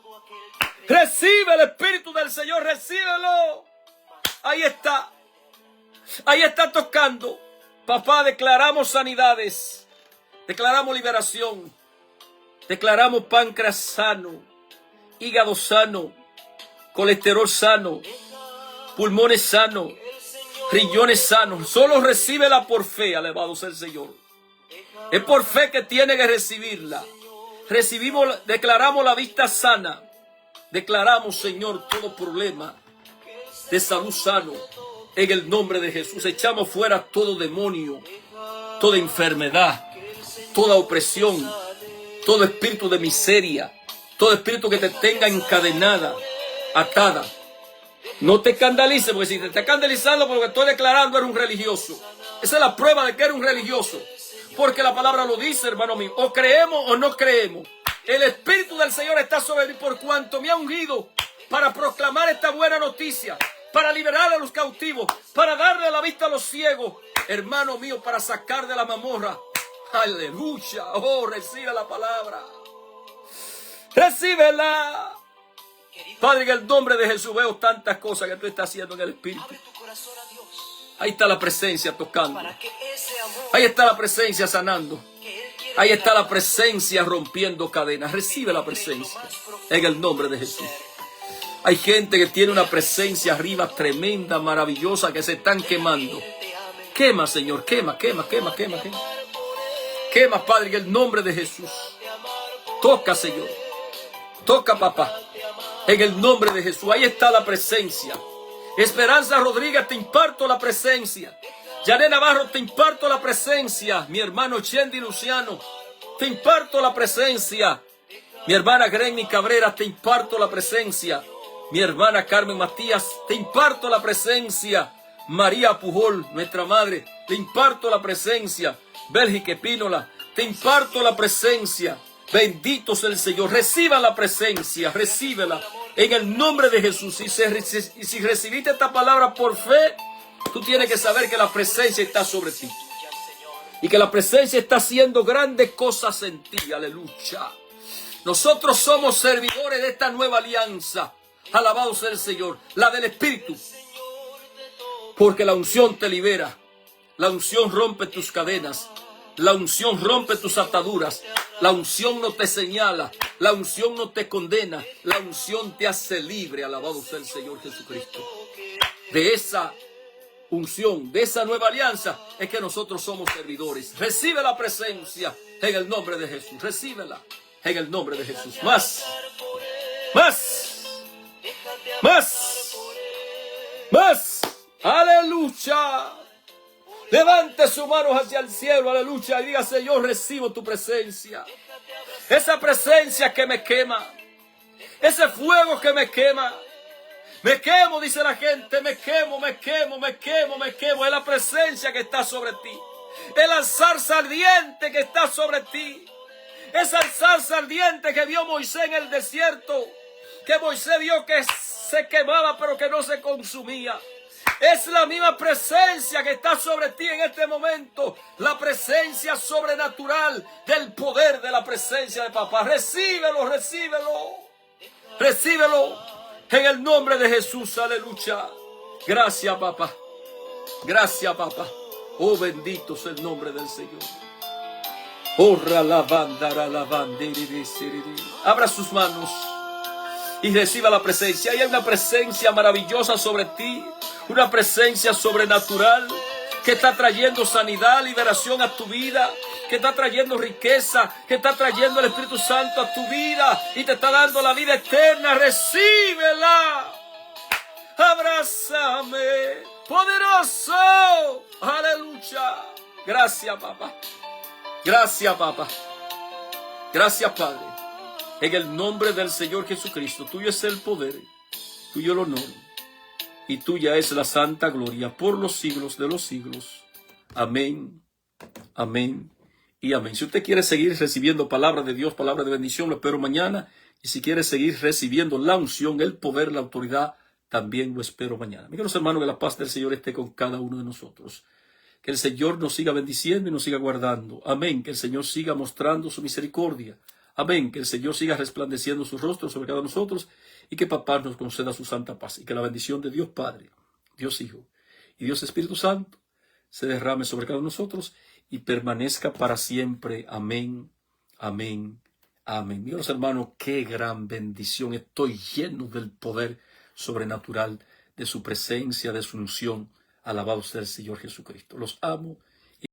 Recibe el Espíritu del Señor. Recíbelo. Ahí está. Ahí está tocando. Papá, declaramos sanidades. Declaramos liberación. Declaramos páncreas sano. Hígado sano. Colesterol sano. Pulmones sanos. Riñones sanos. Solo recíbela por fe. Alabado sea el Señor. Es por fe que tiene que recibirla. Declaramos la vista sana. Declaramos, Señor, todo problema de salud sano. En el nombre de Jesús. Echamos fuera todo demonio, toda enfermedad, toda opresión, todo espíritu de miseria, todo espíritu que te tenga encadenada, atada. No te escandalices, porque si te está escandalizando por lo que estoy declarando, eres un religioso. Esa es la prueba de que eres un religioso. Porque la palabra lo dice, hermano mío. O creemos o no creemos. El Espíritu del Señor está sobre mí por cuanto me ha ungido para proclamar esta buena noticia, para liberar a los cautivos, para darle la vista a los ciegos, hermano mío, para sacar de la mazmorra. Aleluya. Oh, recibe la palabra. Recíbela. Padre, en el nombre de Jesús veo tantas cosas que tú estás haciendo en el Espíritu. Abre tu corazón a Dios, Ahí está la presencia tocando. para que ese amor Ahí está la presencia sanando. que Él quiere Ahí está la derramar presencia rompiendo cadenas. Recibe la presencia en el nombre de Jesús. Hay gente que tiene una presencia arriba tremenda, maravillosa, que se están quemando. Quema, Señor, quema, quema, quema, quema, quema. Quema, Padre, en el nombre de Jesús. Toca, Señor. Toca, papá. En el nombre de Jesús. Ahí está la presencia. Esperanza Rodríguez, te imparto la presencia. Yané Navarro, te imparto la presencia. Mi hermano Chendi Luciano, te imparto la presencia. Mi hermana Grenny Cabrera, te imparto la presencia. Mi hermana Carmen Matías, te imparto la presencia. María Pujol, nuestra madre, te imparto la presencia. Bélgica Pínola, te imparto la presencia. Bendito sea el Señor. Reciba la presencia, recíbela en el nombre de Jesús. Y si recibiste esta palabra por fe, tú tienes que saber que la presencia está sobre ti. Y que la presencia está haciendo grandes cosas en ti. Aleluya. Nosotros somos servidores de esta nueva alianza. Alabado sea el Señor. La del Espíritu. Porque la unción te libera. La unción rompe tus cadenas. La unción rompe tus ataduras. La unción no te señala. La unción no te condena. La unción te hace libre. Alabado sea el Señor Jesucristo. De esa unción, de esa nueva alianza, es que nosotros somos servidores. Recibe la presencia en el nombre de Jesús. Recíbela en el nombre de Jesús. Más. Más. Más. Más. Aleluya. Levante sus manos hacia el cielo, aleluya, y diga: Señor, recibo tu presencia. Esa presencia que me quema. Ese fuego que me quema. Me quemo, dice la gente, me quemo, me quemo, me quemo, me quemo. Es la presencia que está sobre ti. Es la zarza ardiente que está sobre ti. Esa zarza ardiente que vio Moisés en el desierto. Que Moisés vio que se quemaba pero que no se consumía. Es la misma presencia que está sobre ti en este momento. La presencia sobrenatural del poder de la presencia de papá. Recíbelo, recíbelo. Recíbelo en el nombre de Jesús. Aleluya. Gracias, papá. Gracias, papá. Oh, bendito sea el nombre del Señor. Abra sus manos y reciba la presencia. Hay una presencia maravillosa sobre ti. Una presencia sobrenatural que está trayendo sanidad, liberación a tu vida, que está trayendo riqueza, que está trayendo el Espíritu Santo a tu vida y te está dando la vida eterna. Recíbela. Abrázame, poderoso. Aleluya. Gracias, papá. Gracias, papá. Gracias, Padre. En el nombre del Señor Jesucristo, tuyo es el poder, tuyo el honor. Y tuya es la santa gloria por los siglos de los siglos. Amén, amén y amén. Si usted quiere seguir recibiendo palabra de Dios, palabra de bendición, lo espero mañana. Y si quiere seguir recibiendo la unción, el poder, la autoridad, también lo espero mañana. Mis queridos hermanos, que la paz del Señor esté con cada uno de nosotros. Que el Señor nos siga bendiciendo y nos siga guardando. Amén. Que el Señor siga mostrando su misericordia. Amén. Que el Señor siga resplandeciendo su rostro sobre cada uno de nosotros. Y que papá nos conceda su santa paz. Y que la bendición de Dios Padre, Dios Hijo y Dios Espíritu Santo se derrame sobre cada uno de nosotros y permanezca para siempre. Amén, amén, amén. Mis hermanos, qué gran bendición. Estoy lleno del poder sobrenatural de su presencia, de su unción. Alabado sea el Señor Jesucristo. Los amo